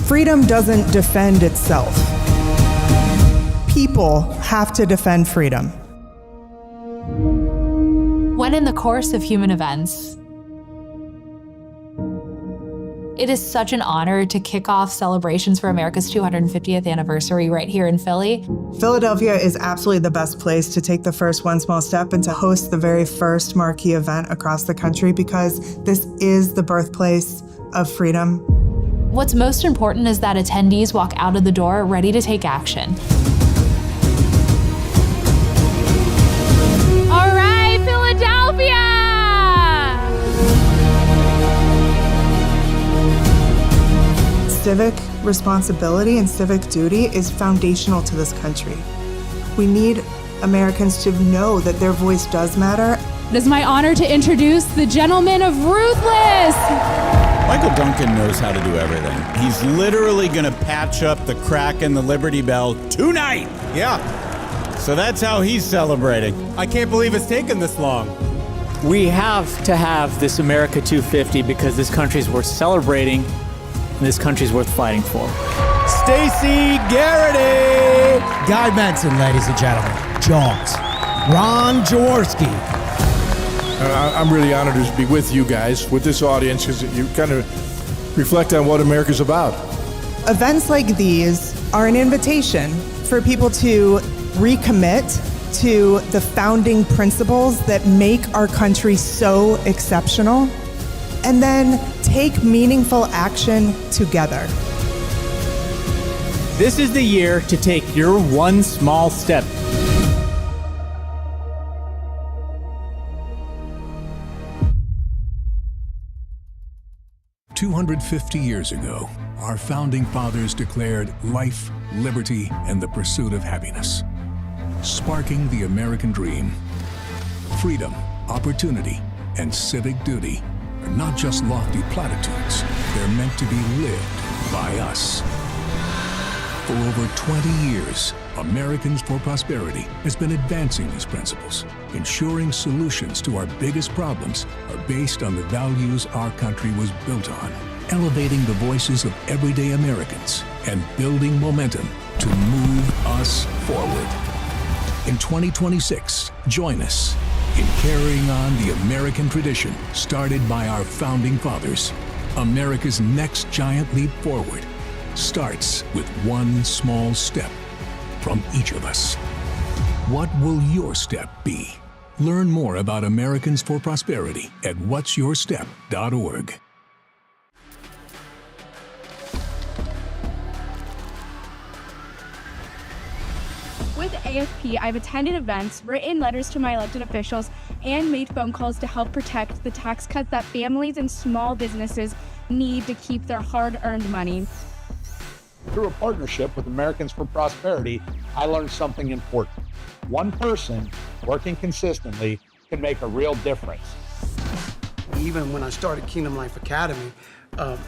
Freedom doesn't defend itself. People have to defend freedom. When in the course of human events, it is such an honor to kick off celebrations for America's 250th anniversary right here in Philly. Philadelphia is absolutely the best place to take the first one small step and to host the very first marquee event across the country, because this is the birthplace of freedom. What's most important is that attendees walk out of the door ready to take action. All right, Philadelphia! Civic responsibility and civic duty is foundational to this country. We need Americans to know that their voice does matter. It is my honor to introduce the gentleman of Ruthless. Michael Youngkin knows how to do everything. He's literally gonna patch up the crack in the Liberty Bell tonight. Yeah. So that's how he's celebrating. I can't believe it's taken this long. We have to have this America 250 because this country's worth celebrating and this country's worth fighting for. Stacey Garrity! Guy Benson, ladies and gentlemen. Jaws. Ron Jaworski. I'm really honored to be with you guys, with this audience, because you kind of reflect on what America's about. Events like these are an invitation for people to recommit to the founding principles that make our country so exceptional, and then take meaningful action together. This is the year to take your one small step. "250 years ago, our founding fathers declared life, liberty, and the pursuit of happiness, sparking the American dream. Freedom, opportunity, and civic duty are not just lofty platitudes, they're meant to be lived by us. For over 20 years, Americans for Prosperity has been advancing these principles, ensuring solutions to our biggest problems are based on the values our country was built on, elevating the voices of everyday Americans and building momentum to move us forward. In 2026, join us in carrying on the American tradition started by our founding fathers. America's next giant leap forward starts with one small step from each of us. What will your step be? Learn more about Americans for Prosperity at whatsyourstep.org. With AFP, I've attended events, written letters to my elected officials, and made phone calls to help protect the tax cuts that families and small businesses need to keep their hard-earned money. Through a partnership with Americans for Prosperity, I learned something important. One person working consistently can make a real difference. Even when I started Kingdom Life Academy,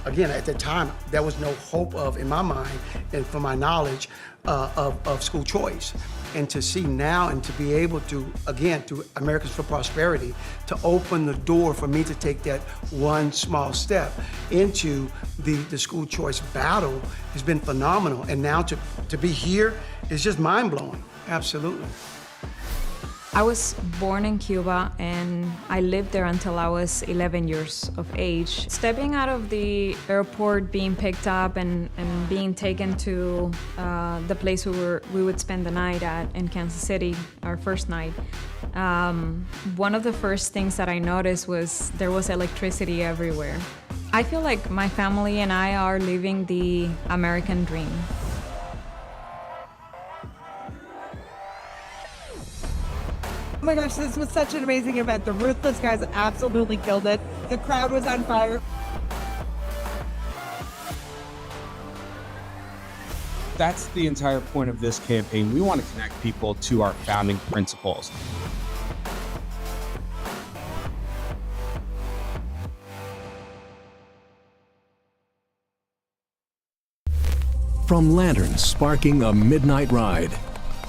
again, at that time, there was no hope of, in my mind, and from my knowledge, of school choice. And to see now and to be able to, again, through Americans for Prosperity, to open the door for me to take that one small step into the school choice battle has been phenomenal. And now to be here is just mind-blowing, absolutely. I was born in Cuba and I lived there until I was 11 years of age. Stepping out of the airport, being picked up and being taken to the place we would spend the night at in Kansas City, our first night, one of the first things that I noticed was there was electricity everywhere. I feel like my family and I are living the American dream. Oh my gosh, this was such an amazing event. The Ruthless guys absolutely killed it. The crowd was on fire. That's the entire point of this campaign. We want to connect people to our founding principles. From lanterns sparking a midnight ride,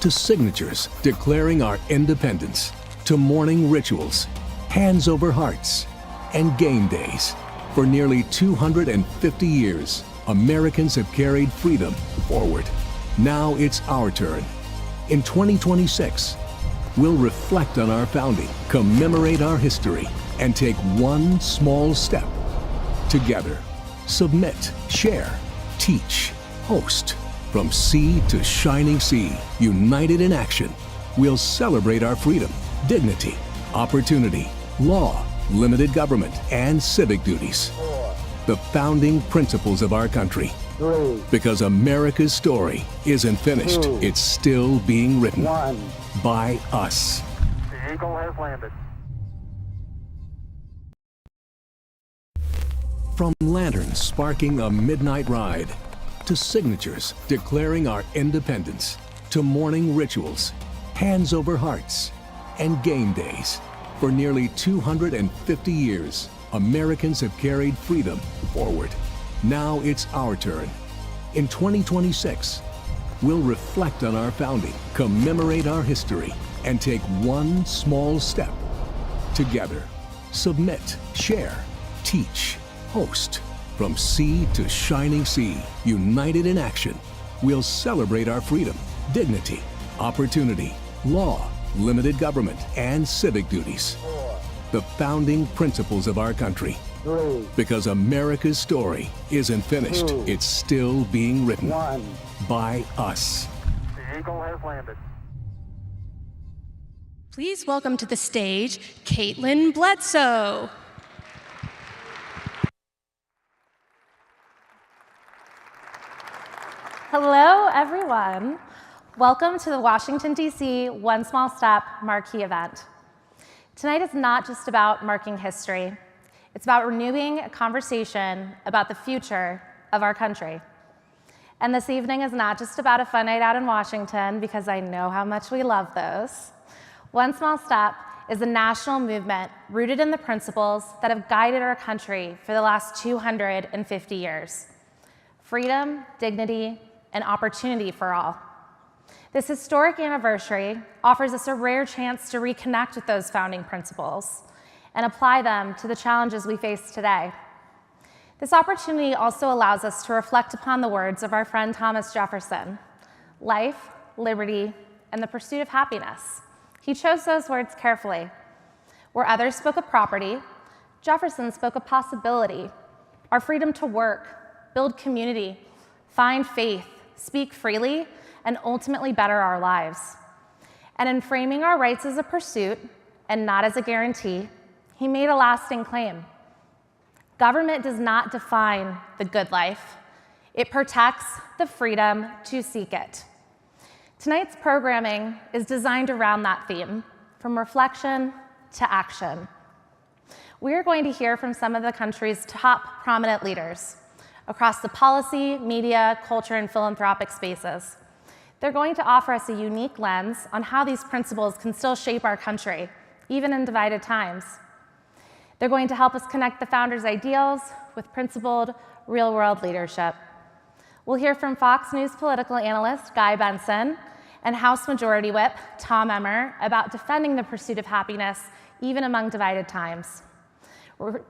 to signatures declaring our independence, to morning rituals, hands over hearts, and game days. For nearly 250 years, Americans have carried freedom forward. Now it's our turn. In 2026, we'll reflect on our founding, commemorate our history, and take one small step together. Submit, share, teach, host. From sea to shining sea, united in action, we'll celebrate our freedom, dignity, opportunity, law, limited government, and civic duties. The founding principles of our country. Because America's story isn't finished, it's still being written by us. The Eagle has landed. From lanterns sparking a midnight ride, to signatures declaring our independence, to morning rituals, hands over hearts, and game days. For nearly 250 years, Americans have carried freedom forward. Now it's our turn. In 2026, we'll reflect on our founding, commemorate our history, and take one small step together. Submit, share, teach, host. From sea to shining sea, united in action, we'll celebrate our freedom, dignity, opportunity, law, limited government, and civic duties. The founding principles of our country. Because America's story isn't finished, it's still being written by us. The Eagle has landed. Please welcome to the stage, Caitlin Bledsoe. Hello, everyone. Welcome to the Washington, D.C. One Small Step marquee event. Tonight is not just about marking history. It's about renewing a conversation about the future of our country. And this evening is not just about a fun night out in Washington, because I know how much we love those. One Small Step is a national movement rooted in the principles that have guided our country for the last 250 years. Freedom, dignity, and opportunity for all. This historic anniversary offers us a rare chance to reconnect with those founding principles and apply them to the challenges we face today. This opportunity also allows us to reflect upon the words of our friend Thomas Jefferson: life, liberty, and the pursuit of happiness. He chose those words carefully. Where others spoke of property, Jefferson spoke of possibility, our freedom to work, build community, find faith, speak freely, and ultimately better our lives. And in framing our rights as a pursuit and not as a guarantee, he made a lasting claim. Government does not define the good life. It protects the freedom to seek it. Tonight's programming is designed around that theme, from reflection to action. We are going to hear from some of the country's top prominent leaders across the policy, media, culture, and philanthropic spaces. They're going to offer us a unique lens on how these principles can still shape our country, even in divided times. They're going to help us connect the founders' ideals with principled, real-world leadership. We'll hear from Fox News political analyst Guy Benson and House Majority Whip Tom Emmer about defending the pursuit of happiness, even among divided times.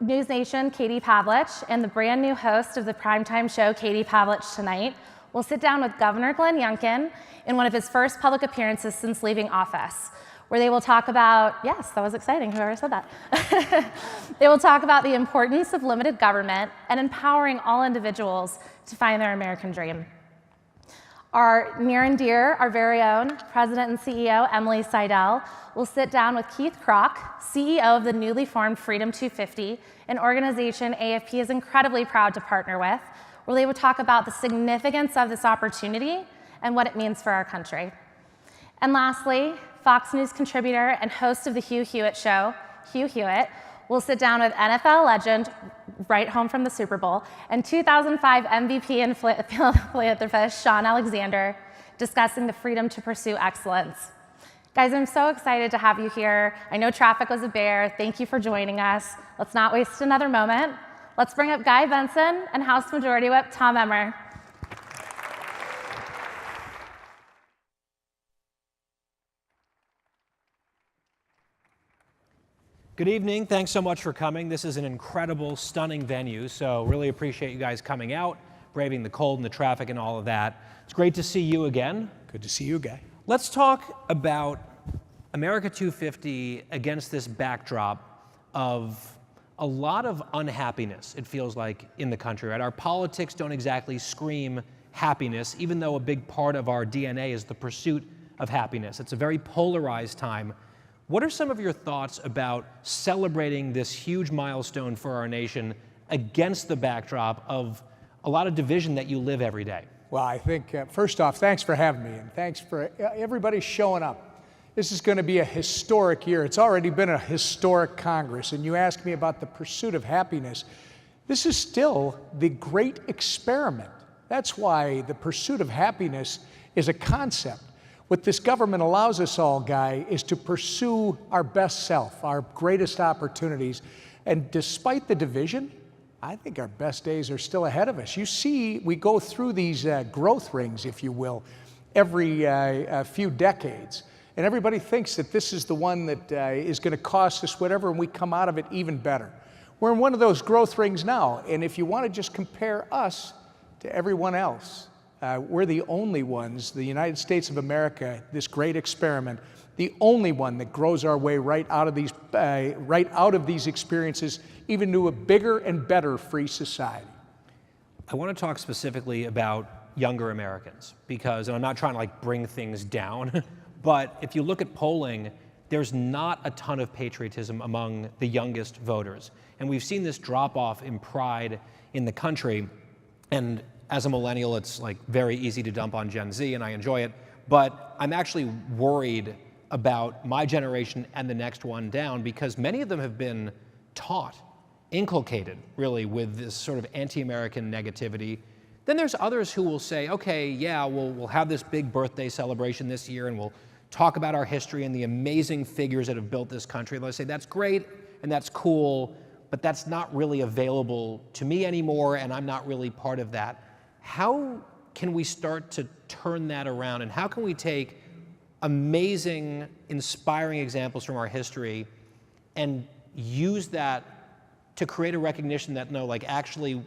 News Nation Katie Pavlich and the brand new host of the primetime show, Katie Pavlich Tonight, will sit down with Governor Glenn Youngkin in one of his first public appearances since leaving office, where they will talk about, yes, that was exciting, whoever said that. They will talk about the importance of limited government and empowering all individuals to find their American dream. Our near and dear, our very own President and CEO, Emily Seidel, will sit down with Keith Krach, CEO of the newly formed Freedom 250, an organization AFP is incredibly proud to partner with, where they will talk about the significance of this opportunity and what it means for our country. And lastly, Fox News contributor and host of the Hugh Hewitt Show, Hugh Hewitt, will sit down with NFL legend, right home from the Super Bowl, and 2005 MVP and philanthropist Shaun Alexander, discussing the freedom to pursue excellence. Guys, I'm so excited to have you here. I know traffic was a bear. Thank you for joining us. Let's not waste another moment. Let's bring up Guy Benson and House Majority Whip Tom Emmer. Good evening. Thanks so much for coming. This is an incredible, stunning venue, so really appreciate you guys coming out, braving the cold and the traffic and all of that. It's great to see you again. Good to see you, Guy. Let's talk about America 250 against this backdrop of a lot of unhappiness, it feels like, in the country, right? Our politics don't exactly scream happiness, even though a big part of our DNA is the pursuit of happiness. It's a very polarized time. What are some of your thoughts about celebrating this huge milestone for our nation against the backdrop of a lot of division that you live every day? Well, I think, first off, thanks for having me, and thanks for everybody showing up. This is going to be a historic year. It's already been a historic Congress, and you asked me about the pursuit of happiness. This is still the great experiment. That's why the pursuit of happiness is a concept. What this government allows us all, Guy, is to pursue our best self, our greatest opportunities. And despite the division, I think our best days are still ahead of us. You see, we go through these growth rings, if you will, every few decades. And everybody thinks that this is the one that is going to cost us whatever, and we come out of it even better. We're in one of those growth rings now, and if you want to just compare us to everyone else, we're the only ones, the United States of America, this great experiment, the only one that grows our way right out of these experiences, even to a bigger and better free society. I want to talk specifically about younger Americans because, and I'm not trying to bring things down, but if you look at polling, there's not a ton of patriotism among the youngest voters. And we've seen this drop off in pride in the country. And as a millennial, it's very easy to dump on Gen Z, and I enjoy it. But I'm actually worried about my generation and the next one down because many of them have been taught, inculcated, really, with this sort of anti-American negativity. Then there's others who will say, okay, yeah, we'll have this big birthday celebration this year, and we'll talk about our history and the amazing figures that have built this country. They'll say, that's great, and that's cool, but that's not really available to me anymore, and I'm not really part of that. How can we start to turn that around, and how can we take amazing, inspiring examples from our history and use that to create a recognition that, no, actually,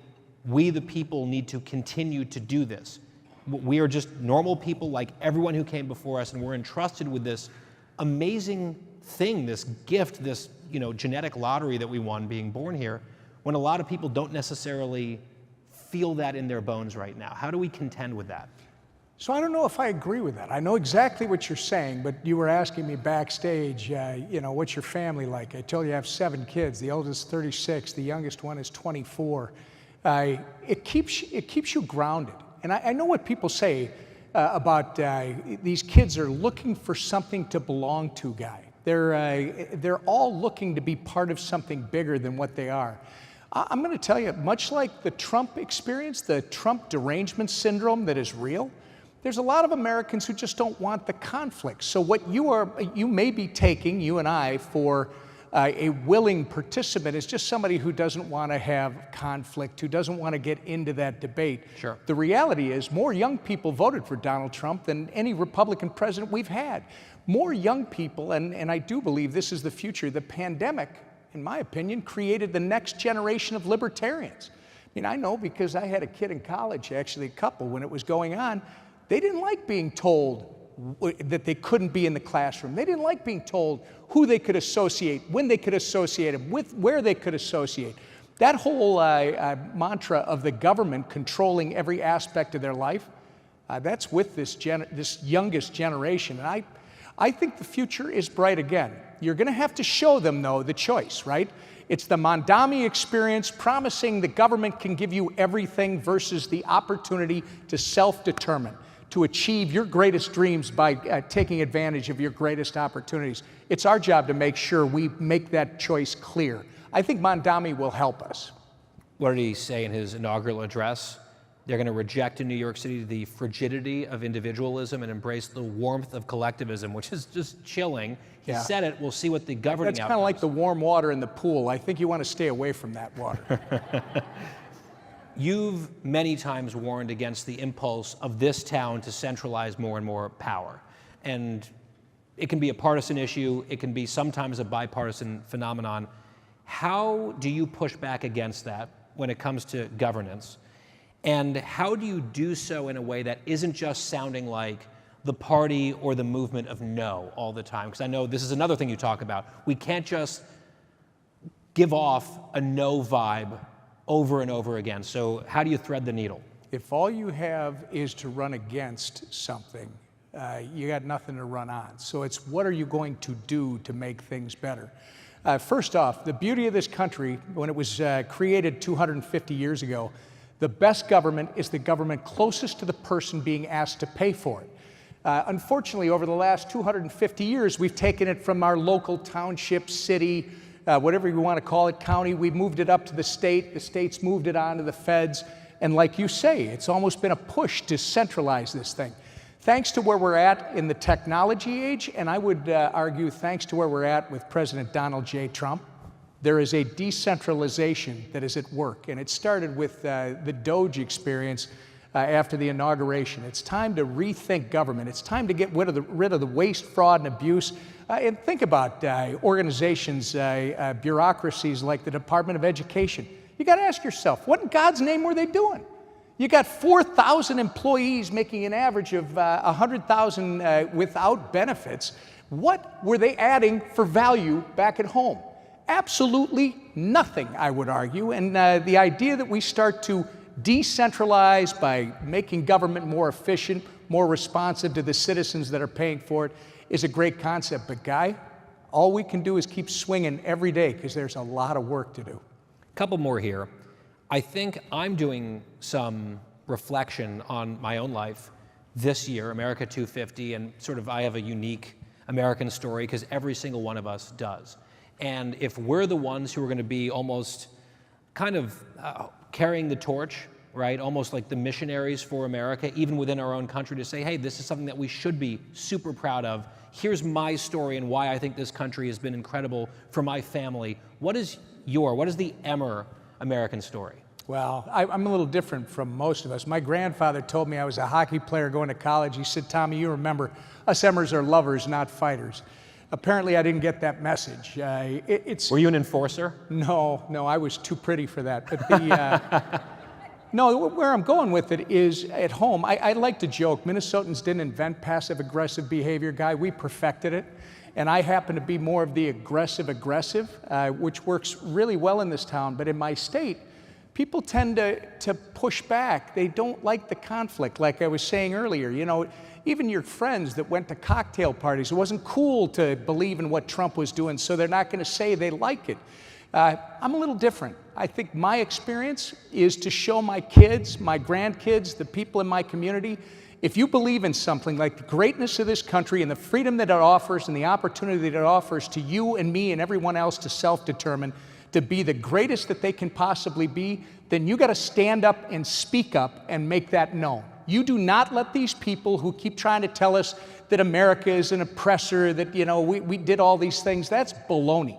we the people need to continue to do this. We are just normal people like everyone who came before us, and we're entrusted with this amazing thing, this gift, this genetic lottery that we won being born here, when a lot of people don't necessarily feel that in their bones right now. How do we contend with that? So I don't know if I agree with that. I know exactly what you're saying, but you were asking me backstage, what's your family like? I told you I have 7 kids. The oldest is 36. The youngest one is 24. It keeps you grounded. And I know what people say about these kids are looking for something to belong to, Guy. They're all looking to be part of something bigger than what they are. I'm going to tell you, much like the Trump experience, the Trump derangement syndrome that is real, there's a lot of Americans who just don't want the conflict. So what you may be taking, you and I, for a willing participant is just somebody who doesn't want to have conflict, who doesn't want to get into that debate. Sure. The reality is more young people voted for Donald Trump than any Republican president we've had. More young people, and I do believe this is the future. The pandemic, in my opinion, created the next generation of libertarians. I mean, I know because I had a kid in college, actually a couple, when it was going on. They didn't like being told that they couldn't be in the classroom. They didn't like being told who they could associate, when they could associate them with, where they could associate. That whole mantra of the government controlling every aspect of their life, that's with this youngest generation. And I think the future is bright again. You're going to have to show them, though, the choice, right? It's the Mondami experience, promising the government can give you everything versus the opportunity to self-determine, to achieve your greatest dreams by taking advantage of your greatest opportunities. It's our job to make sure we make that choice clear. I think Mondami will help us. What did he say in his inaugural address? They're going to reject in New York City the frigidity of individualism and embrace the warmth of collectivism, which is just chilling. He said it. We'll see what the governing That's kind of like the warm water in the pool. I think you want to stay away from that water. You've many times warned against the impulse of this town to centralize more and more power. And it can be a partisan issue. It can be sometimes a bipartisan phenomenon. How do you push back against that when it comes to governance? And how do you do so in a way that isn't just sounding like the party or the movement of no all the time? Because I know this is another thing you talk about. We can't just give off a no vibe over and over again. So how do you thread the needle? If all you have is to run against something, you got nothing to run on. So it's what are you going to do to make things better? First off, the beauty of this country, when it was created 250 years ago, the best government is the government closest to the person being asked to pay for it. Unfortunately, over the last 250 years, we've taken it from our local township, city, whatever you want to call it, county. We've moved it up to the state's moved it on to the feds. And like you say, it's almost been a push to centralize this thing. Thanks to where we're at in the technology age, and I would argue thanks to where we're at with President Donald J. Trump, there is a decentralization that is at work. And it started with the Doge experience after the inauguration. It's time to rethink government. It's time to get rid of the waste, fraud, and abuse. And think about organizations, bureaucracies like the Department of Education. You got to ask yourself, what in God's name were they doing? You got 4,000 employees making an average of 100,000 without benefits. What were they adding for value back at home? Absolutely nothing, I would argue. And the idea that we start to decentralize by making government more efficient, more responsive to the citizens that are paying for it is a great concept. But Guy, all we can do is keep swinging every day because there's a lot of work to do. A couple more here. I think I'm doing some reflection on my own life this year, America 250, and sort of I have a unique American story because every single one of us does. And if we're the ones who are going to be almost kind of carrying the torch, right, almost like the missionaries for America, even within our own country, to say, hey, this is something that we should be super proud of. Here's my story and why I think this country has been incredible for my family. What is the Emmer American story? Well, I'm a little different from most of us. My grandfather told me I was a hockey player going to college. He said, Tommy, you remember, us Emmers are lovers, not fighters. Apparently, I didn't get that message. Were you an enforcer? No, I was too pretty for that. But no, where I'm going with it is at home. I like to joke. Minnesotans didn't invent passive-aggressive behavior, Guy. We perfected it. And I happen to be more of the aggressive, which works really well in this town. But in my state, people tend to push back. They don't like the conflict, like I was saying earlier. You know, even your friends that went to cocktail parties, it wasn't cool to believe in what Trump was doing, so they're not going to say they like it. I'm a little different. I think my experience is to show my kids, my grandkids, the people in my community, if you believe in something like the greatness of this country and the freedom that it offers and the opportunity that it offers to you and me and everyone else to self-determine, to be the greatest that they can possibly be, then you got to stand up and speak up and make that known. You do not let these people who keep trying to tell us that America is an oppressor, that, you know, we did all these things. That's baloney.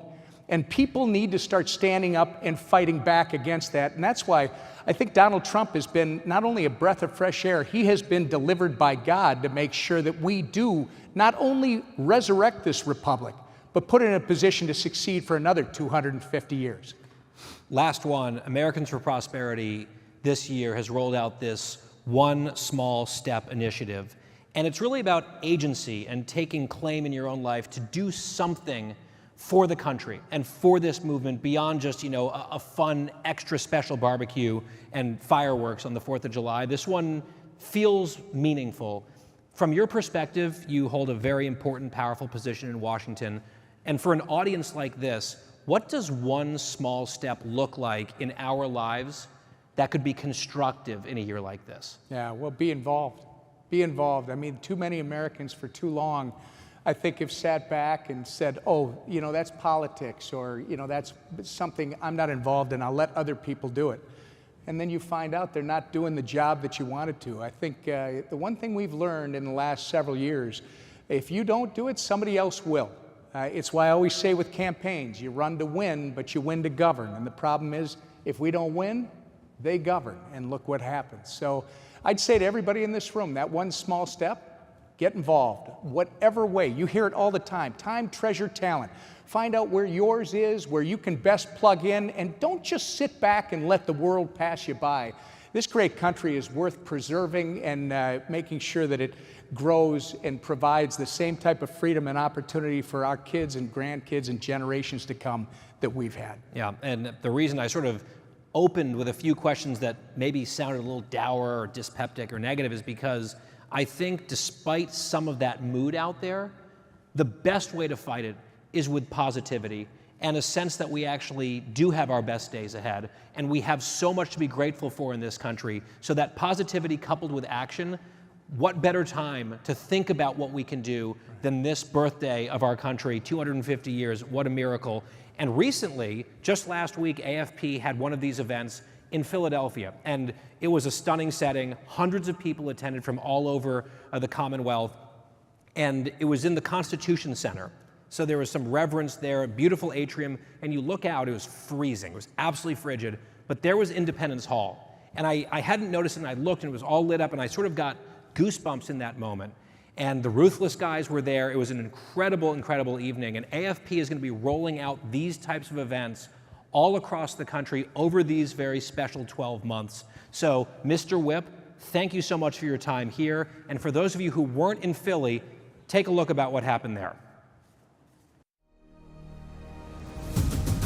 And people need to start standing up and fighting back against that. And that's why I think Donald Trump has been not only a breath of fresh air, he has been delivered by God to make sure that we do not only resurrect this republic, but put it in a position to succeed for another 250 years. Last one, Americans for Prosperity this year has rolled out this One Small Step initiative. And it's really about agency and taking claim in your own life to do something for the country and for this movement beyond just, you know, a fun, extra special barbecue and fireworks on the 4th of July. This one feels meaningful. From your perspective, you hold a very important, powerful position in Washington. And for an audience like this, what does one small step look like in our lives that could be constructive in a year like this? Yeah, well, be involved. Be involved. I mean, too many Americans for too long, I think, have sat back and said, oh, you know, that's politics, or, you know, that's something I'm not involved in. I'll let other people do it. And then you find out they're not doing the job that you wanted to. I think the one thing we've learned in the last several years, if you don't do it, somebody else will. It's why I always say with campaigns, you run to win, but you win to govern. And the problem is, if we don't win, they govern. And look what happens. So I'd say to everybody in this room, that one small step, Get involved, whatever way. You hear it all the time. Time, treasure, talent. Find out where yours is, where you can best plug in, and don't just sit back and let the world pass you by. This great country is worth preserving and making sure that it grows and provides the same type of freedom and opportunity for our kids and grandkids and generations to come that we've had. Yeah, and the reason I sort of opened with a few questions that maybe sounded a little dour or dyspeptic or negative is because I think despite some of that mood out there, the best way to fight it is with positivity and a sense that we actually do have our best days ahead, and we have so much to be grateful for in this country. So that positivity coupled with action, what better time to think about what we can do than this birthday of our country, 250 years, what a miracle. And recently, just last week, AFP had one of these events in Philadelphia, and it was a stunning setting. Hundreds of people attended from all over the Commonwealth, and it was in the Constitution Center. So there was some reverence there, a beautiful atrium, and you look out, it was freezing. It was absolutely frigid, but there was Independence Hall. And I hadn't noticed it, and I looked, and it was all lit up, and I sort of got goosebumps in that moment. And the Ruthless guys were there. It was an incredible, incredible evening, and AFP is going to be rolling out these types of events all across the country over these very special 12 months. So, Mr. Whip, thank you so much for your time here. And for those of you who weren't in Philly, take a look about what happened there.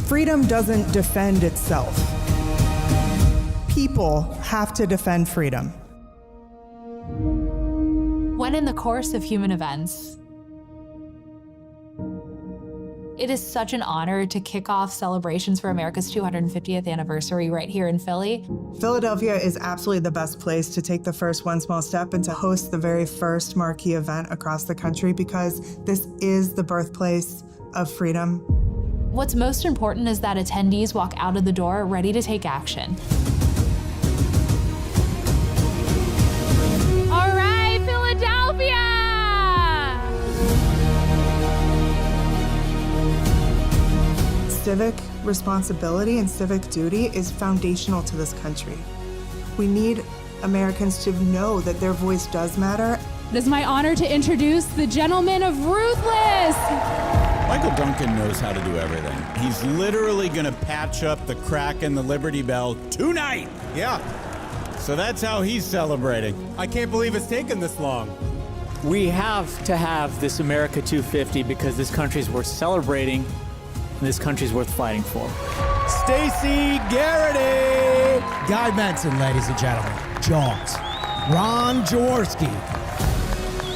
Freedom doesn't defend itself. People have to defend freedom. When in the course of human events, it is such an honor to kick off celebrations for America's 250th anniversary right here in Philly. Philadelphia is absolutely the best place to take the first one small step and to host the very first marquee event across the country because this is the birthplace of freedom. What's most important is that attendees walk out of the door ready to take action. All right, Philadelphia! Civic responsibility and civic duty is foundational to this country. We need Americans to know that their voice does matter. It is my honor to introduce the gentleman of Ruthless. Michael Duncan knows how to do everything. He's literally going to patch up the crack in the Liberty Bell tonight. Yeah. So that's how he's celebrating. I can't believe it's taken this long. We have to have this America 250 because this country's worth celebrating and this country's worth fighting for. Stacey Garrity! Guy Benson, ladies and gentlemen. Jaws. Ron Jaworski.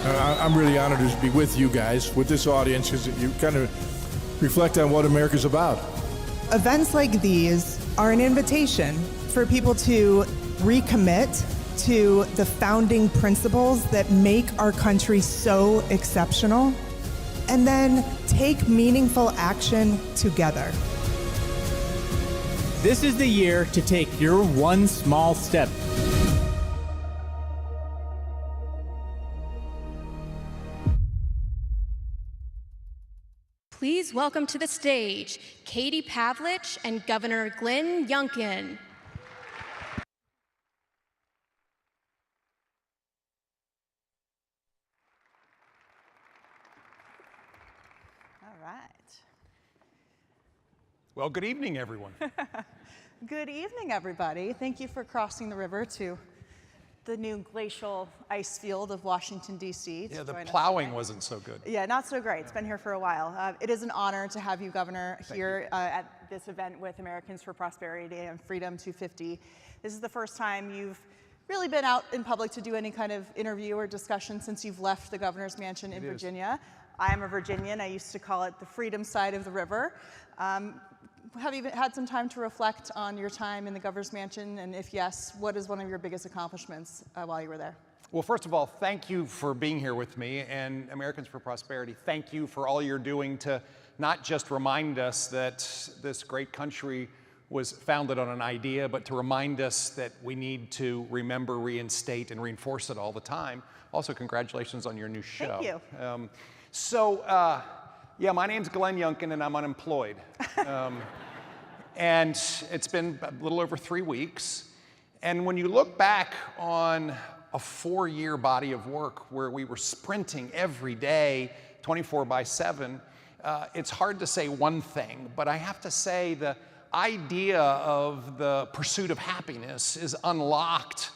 I'm really honored to be with you guys, with this audience, because you kind of reflect on what America's about. Events like these are an invitation for people to recommit to the founding principles that make our country so exceptional, and then take meaningful action together. This is the year to take your one small step. Please welcome to the stage Katie Pavlich and Governor Glenn Youngkin. All right. Well, good evening, everyone. Good evening, everybody. Thank you for crossing the river to the new glacial ice field of Washington, D.C. Yeah, the plowing wasn't so good. Yeah, not so great. It's been here for a while. It is an honor to have you, Governor, here at this event with Americans for Prosperity and Freedom 250. This is the first time you've really been out in public to do any kind of interview or discussion since you've left the governor's mansion in Virginia. I am a Virginian. I used to call it the freedom side of the river. Have you had some time to reflect on your time in the governor's mansion? And if yes, what is one of your biggest accomplishments while you were there? Well, first of all, thank you for being here with me, and Americans for Prosperity, thank you for all you're doing to not just remind us that this great country was founded on an idea, but to remind us that we need to remember, reinstate, and reinforce it all the time. Also, congratulations on your new show. Thank you. Yeah, my name's Glenn Youngkin, and I'm unemployed. And it's been a little over 3 weeks. And when you look back on a 4-year body of work where we were sprinting every day, 24/7, it's hard to say one thing, but I have to say the idea of the pursuit of happiness is unlocked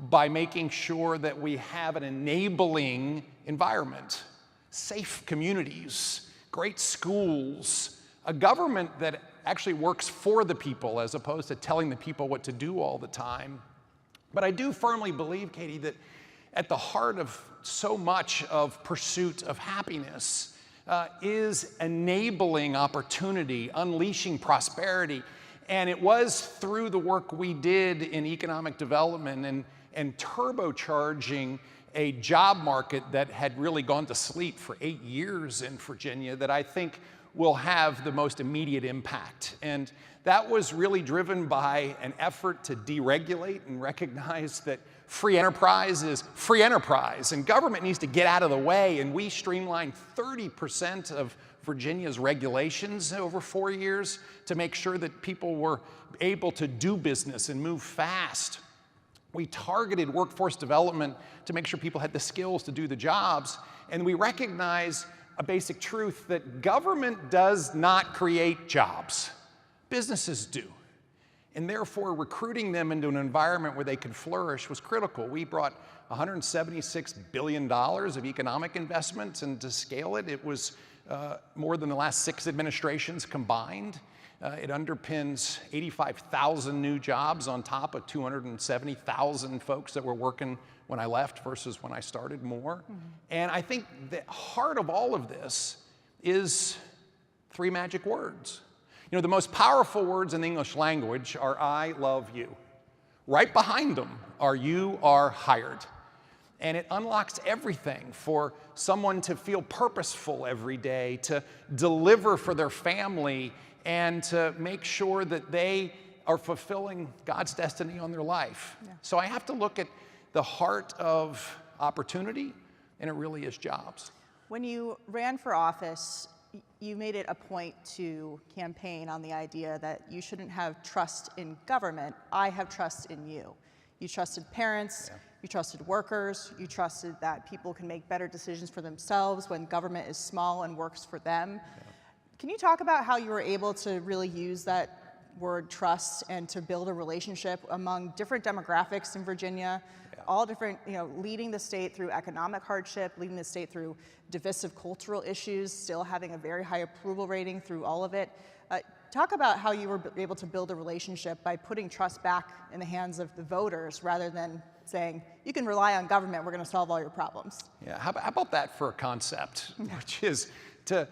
by making sure that we have an enabling environment, safe communities, great schools, a government that actually works for the people as opposed to telling the people what to do all the time. But I do firmly believe, Katie, that at the heart of so much of pursuit of happiness is enabling opportunity, unleashing prosperity. And it was through the work we did in economic development and turbocharging a job market that had really gone to sleep for 8 years in Virginia that I think will have the most immediate impact. And that was really driven by an effort to deregulate and recognize that free enterprise is free enterprise, and government needs to get out of the way. And we streamlined 30% of Virginia's regulations over 4 years to make sure that people were able to do business and move fast. We targeted workforce development to make sure people had the skills to do the jobs. And we recognize a basic truth that government does not create jobs. Businesses do. And therefore, recruiting them into an environment where they could flourish was critical. We brought $176 billion of economic investment, and to scale it, it was more than the last 6 administrations combined. It underpins 85,000 new jobs on top of 270,000 folks that were working when I left versus when I started more. And I think the heart of all of this is 3 magic words. You know, the most powerful words in the English language are I love you. Right behind them are you are hired. And it unlocks everything for someone to feel purposeful every day, to deliver for their family, and to make sure that they are fulfilling God's destiny on their life. Yeah. So I have to look at the heart of opportunity, and it really is jobs. When you ran for office, you made it a point to campaign on the idea that you shouldn't have trust in government. I have trust in you. You trusted parents, you trusted workers, you trusted that people can make better decisions for themselves when government is small and works for them. Can you talk about how you were able to really use that word trust and to build a relationship among different demographics in Virginia, all different, leading the state through economic hardship, leading the state through divisive cultural issues, still having a very high approval rating through all of it. Talk about how you were able to build a relationship by putting trust back in the hands of the voters rather than saying, you can rely on government, we're going to solve all your problems. Yeah, how about that for a concept, which is to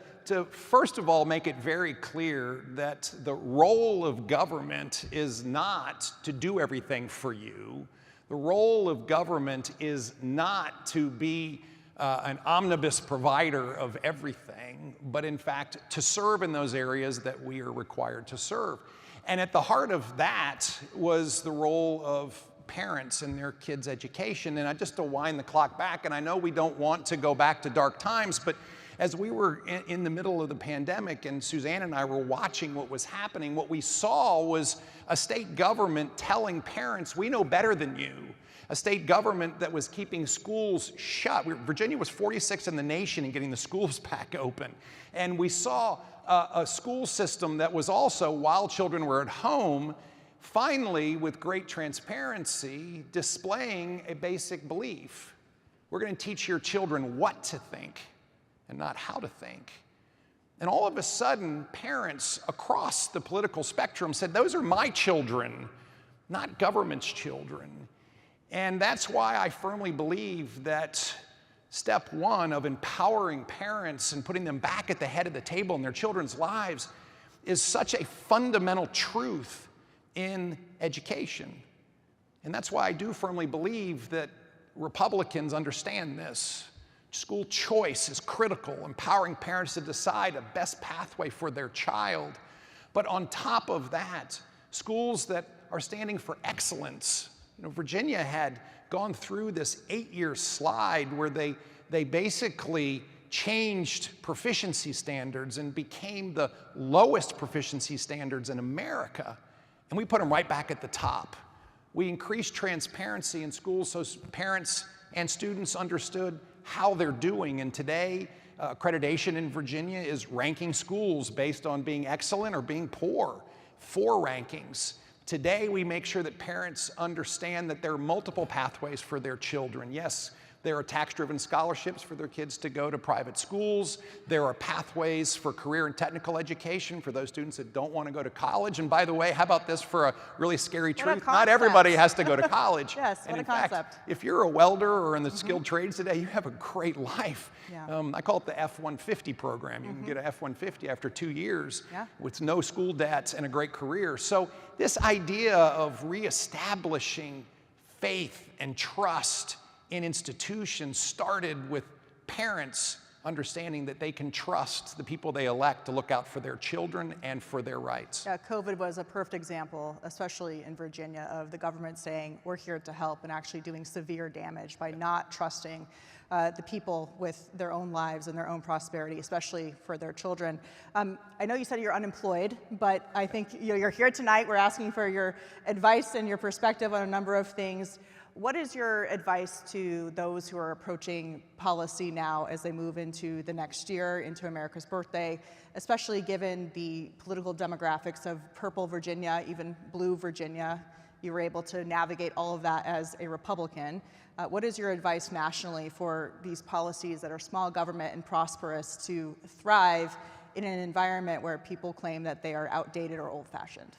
first of all make it very clear that the role of government is not to do everything for you. The role of government is not to be an omnibus provider of everything, but in fact to serve in those areas that we are required to serve. And at the heart of that was the role of parents and their kids' education. And just to wind the clock back, and I know we don't want to go back to dark times, but as we were in the middle of the pandemic and Suzanne and I were watching what was happening, what we saw was a state government telling parents, we know better than you. A state government that was keeping schools shut. Virginia was 46th in the nation in getting the schools back open. And we saw a school system that was also, while children were at home, finally, with great transparency, displaying a basic belief. We're going to teach your children what to think and not how to think. And all of a sudden, parents across the political spectrum said, those are my children, not government's children. And that's why I firmly believe that step one of empowering parents and putting them back at the head of the table in their children's lives is such a fundamental truth in education. And that's why I do firmly believe that Republicans understand this. School choice is critical, empowering parents to decide a best pathway for their child. But on top of that, schools that are standing for excellence. Virginia had gone through this 8-year slide where they basically changed proficiency standards and became the lowest proficiency standards in America. And we put them right back at the top. We increased transparency in schools so parents and students understood how they're doing. And today, accreditation in Virginia is ranking schools based on being excellent or being poor. 4 rankings. Today, we make sure that parents understand that there are multiple pathways for their children. Yes, there are tax-driven scholarships for their kids to go to private schools. There are pathways for career and technical education for those students that don't want to go to college. And by the way, how about this for a really scary truth? Not everybody has to go to college. Yes, what a concept. Fact, if you're a welder or in the skilled trades today, you have a great life. Yeah. I call it the F-150 program. You can get an F-150 after 2 years with no school debts and a great career. So this idea of reestablishing faith and trust in institutions started with parents understanding that they can trust the people they elect to look out for their children and for their rights. Yeah, COVID was a perfect example, especially in Virginia, of the government saying, we're here to help, and actually doing severe damage by not trusting the people with their own lives and their own prosperity, especially for their children. I know you said you're unemployed, but I think you're here tonight. We're asking for your advice and your perspective on a number of things. What is your advice to those who are approaching policy now as they move into the next year, into America's birthday, especially given the political demographics of purple Virginia, even blue Virginia? You were able to navigate all of that as a Republican. What is your advice nationally for these policies that are small government and prosperous to thrive in an environment where people claim that they are outdated or old-fashioned?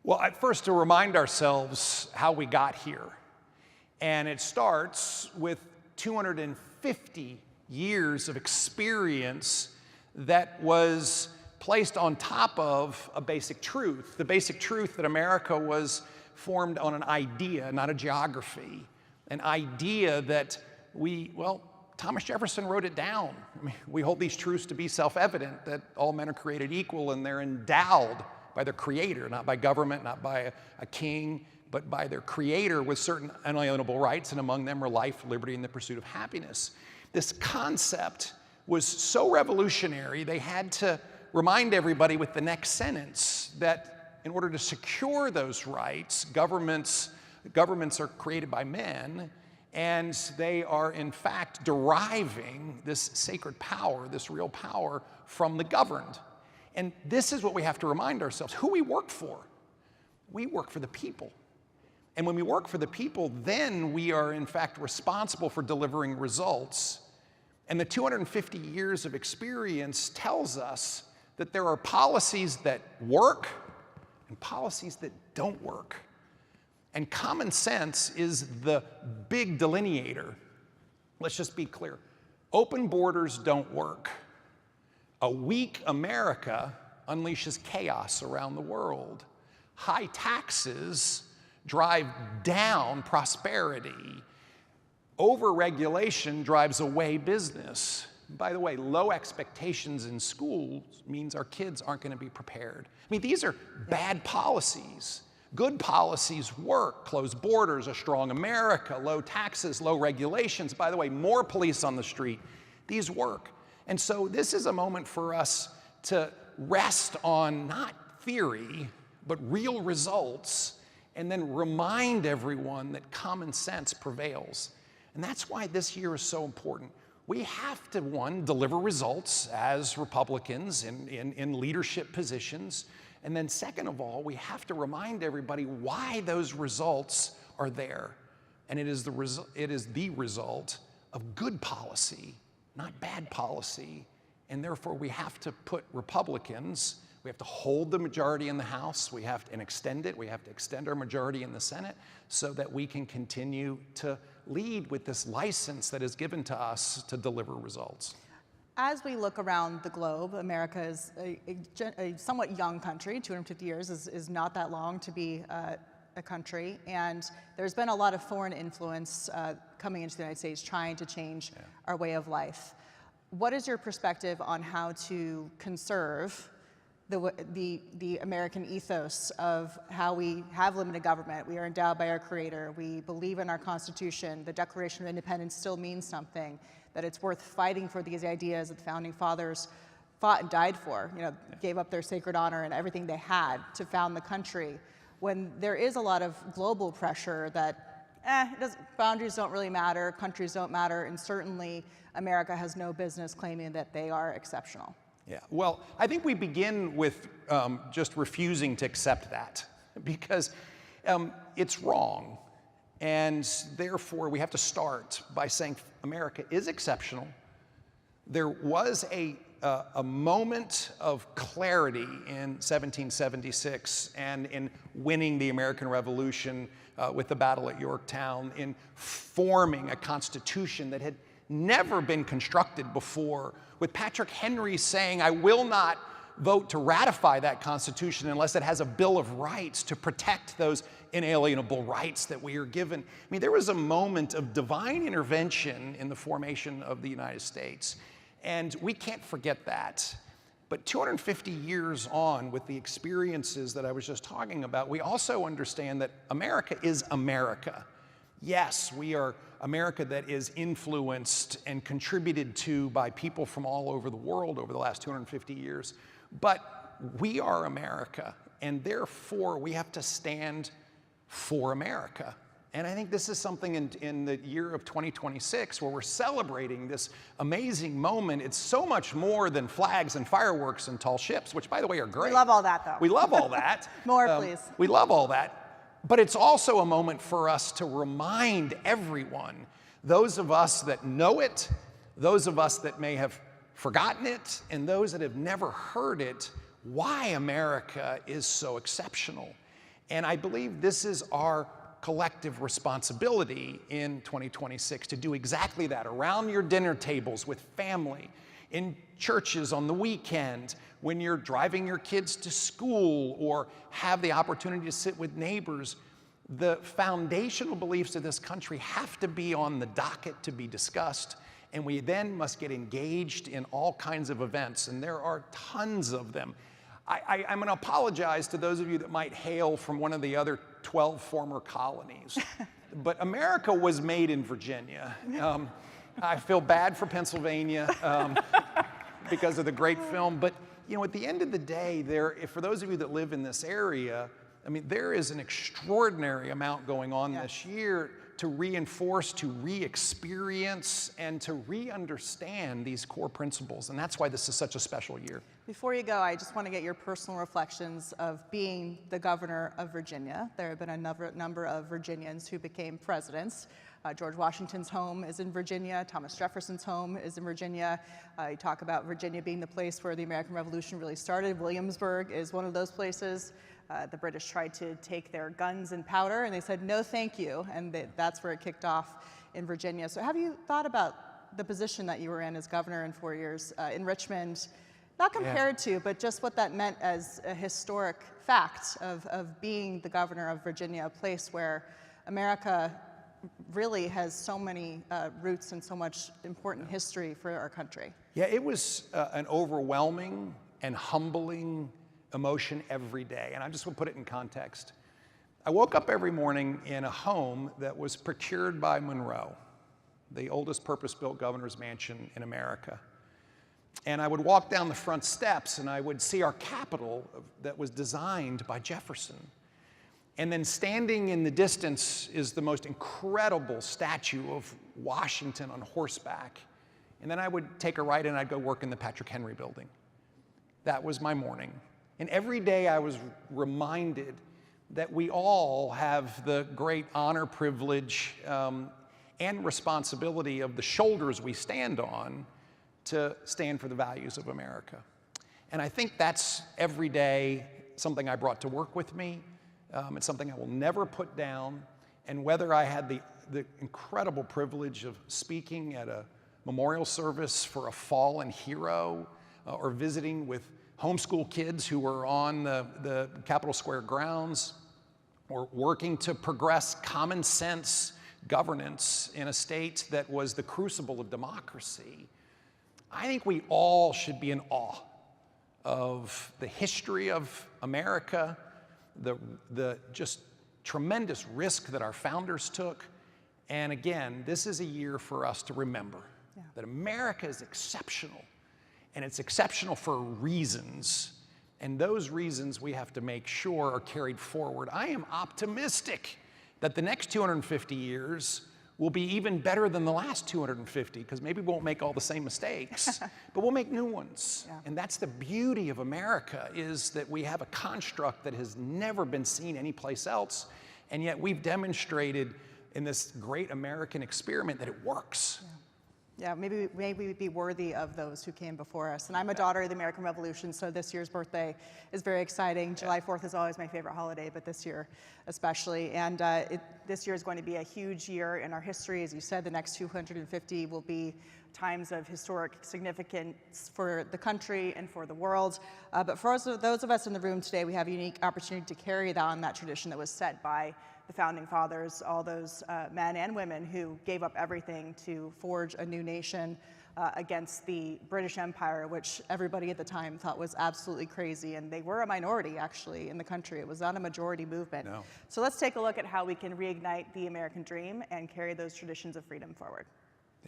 Well, first to remind ourselves how we got here. And it starts with 250 years of experience that was placed on top of a basic truth. The basic truth that America was formed on an idea, not a geography. An idea that Thomas Jefferson wrote it down. I mean, we hold these truths to be self-evident, that all men are created equal and they're endowed by their creator, not by government, not by a king, but by their creator with certain unalienable rights, and among them are life, liberty, and the pursuit of happiness. This concept was so revolutionary, they had to remind everybody with the next sentence that in order to secure those rights, governments are created by men, and they are in fact deriving this sacred power, this real power, from the governed. And this is what we have to remind ourselves, who we work for. We work for the people. And when we work for the people, then we are in fact responsible for delivering results. And the 250 years of experience tells us that there are policies that work and policies that don't work. And common sense is the big delineator. Let's just be clear. Open borders don't work. A weak America unleashes chaos around the world. High taxes drive down prosperity. Overregulation drives away business. By the way, low expectations in schools means our kids aren't going to be prepared. I mean, these are bad policies. Good policies work. Closed borders, a strong America, low taxes, low regulations. By the way, more police on the street. These work. And so this is a moment for us to rest on not theory, but real results, and then remind everyone that common sense prevails. And that's why this year is so important. We have to, one, deliver results as Republicans in leadership positions. And then second of all, we have to remind everybody why those results are there. And it is the result of good policy, not bad policy. And therefore, we have to put Republicans, we have to hold the majority in the House, we have to extend it, we have to extend our majority in the Senate so that we can continue to lead with this license that is given to us to deliver results. As we look around the globe, America is a somewhat young country. 250 years is not that long to be a country, and there's been a lot of foreign influence coming into the United States trying to change our way of life. What is your perspective on how to conserve the American ethos of how we have limited government? We are endowed by our creator. We believe in our Constitution. The Declaration of Independence still means something, that it's worth fighting for these ideas that the founding fathers fought and died for, gave up their sacred honor and everything they had to found the country. when there is a lot of global pressure that boundaries don't really matter, countries don't matter, and certainly America has no business claiming that they are exceptional. Yeah, well, I think we begin with just refusing to accept that because it's wrong. And therefore, we have to start by saying America is exceptional. There was a moment of clarity in 1776 and in winning the American Revolution with the battle at Yorktown, in forming a constitution that had never been constructed before, with Patrick Henry saying, I will not vote to ratify that Constitution unless it has a Bill of Rights to protect those inalienable rights that we are given. I mean, there was a moment of divine intervention in the formation of the United States, and we can't forget that. But 250 years on, with the experiences that I was just talking about, we also understand that America is America. Yes, we are America that is influenced and contributed to by people from all over the world over the last 250 years. But we are America, and therefore we have to stand for America. And I think this is something in the year of 2026 where we're celebrating this amazing moment. It's so much more than flags and fireworks and tall ships, which, by the way, are great. We love all that, though. We love all that. More, please. We love all that. But it's also a moment for us to remind everyone, those of us that know it, those of us that may have forgotten it, and those that have never heard it, why America is so exceptional. And I believe this is our collective responsibility in 2026 to do exactly that around your dinner tables with family, in churches on the weekend, when you're driving your kids to school or have the opportunity to sit with neighbors. The foundational beliefs of this country have to be on the docket to be discussed, and we then must get engaged in all kinds of events, and there are tons of them. I'm going to apologize to those of you that might hail from one of the other 12 former colonies, but America was made in Virginia. I feel bad for Pennsylvania because of the great film, but you know, at the end of the day, for those of you that live in this area, I mean, there is an extraordinary amount going on this year to reinforce, to re-experience, and to re-understand these core principles. And that's why this is such a special year. Before you go, I just want to get your personal reflections of being the governor of Virginia. There have been a number of Virginians who became presidents. George Washington's home is in Virginia. Thomas Jefferson's home is in Virginia. You talk about Virginia being the place where the American Revolution really started. Williamsburg is one of those places. The British tried to take their guns and powder, and they said, no, thank you. And that's where it kicked off in Virginia. So have you thought about the position that you were in as governor in 4 years in Richmond, not compared to, but just what that meant as a historic fact of being the governor of Virginia, a place where America really has so many roots and so much important history for our country? Yeah, it was an overwhelming and humbling emotion every day. And I just want to put it in context. I woke up every morning in a home that was procured by Monroe, the oldest purpose-built governor's mansion in America. And I would walk down the front steps and I would see our Capitol that was designed by Jefferson. And then standing in the distance is the most incredible statue of Washington on horseback. And then I would take a right and I'd go work in the Patrick Henry building. That was my morning. And every day I was reminded that we all have the great honor, privilege, and responsibility of the shoulders we stand on to stand for the values of America. And I think that's every day something I brought to work with me. It's something I will never put down. And whether I had the incredible privilege of speaking at a memorial service for a fallen hero or visiting with homeschool kids who were on the Capitol Square grounds, or working to progress common sense governance in a state that was the crucible of democracy, I think we all should be in awe of the history of America, the just tremendous risk that our founders took. And again, this is a year for us to remember that America is exceptional. And it's exceptional for reasons. And those reasons we have to make sure are carried forward. I am optimistic that the next 250 years will be even better than the last 250, because maybe we won't make all the same mistakes, but we'll make new ones. Yeah. And that's the beauty of America, is that we have a construct that has never been seen anyplace else, and yet we've demonstrated in this great American experiment that it works. Yeah. Yeah, maybe we'd be worthy of those who came before us. And I'm a daughter of the American Revolution, so this year's birthday is very exciting. July 4th is always my favorite holiday, but this year especially. And this year is going to be a huge year in our history. As you said, the next 250 will be times of historic significance for the country and for the world. But for those of us in the room today, we have a unique opportunity to carry on that tradition that was set by the founding fathers, all those men and women who gave up everything to forge a new nation against the British Empire, which everybody at the time thought was absolutely crazy. And they were a minority, actually, in the country. It was not a majority movement. No. So let's take a look at how we can reignite the American dream and carry those traditions of freedom forward.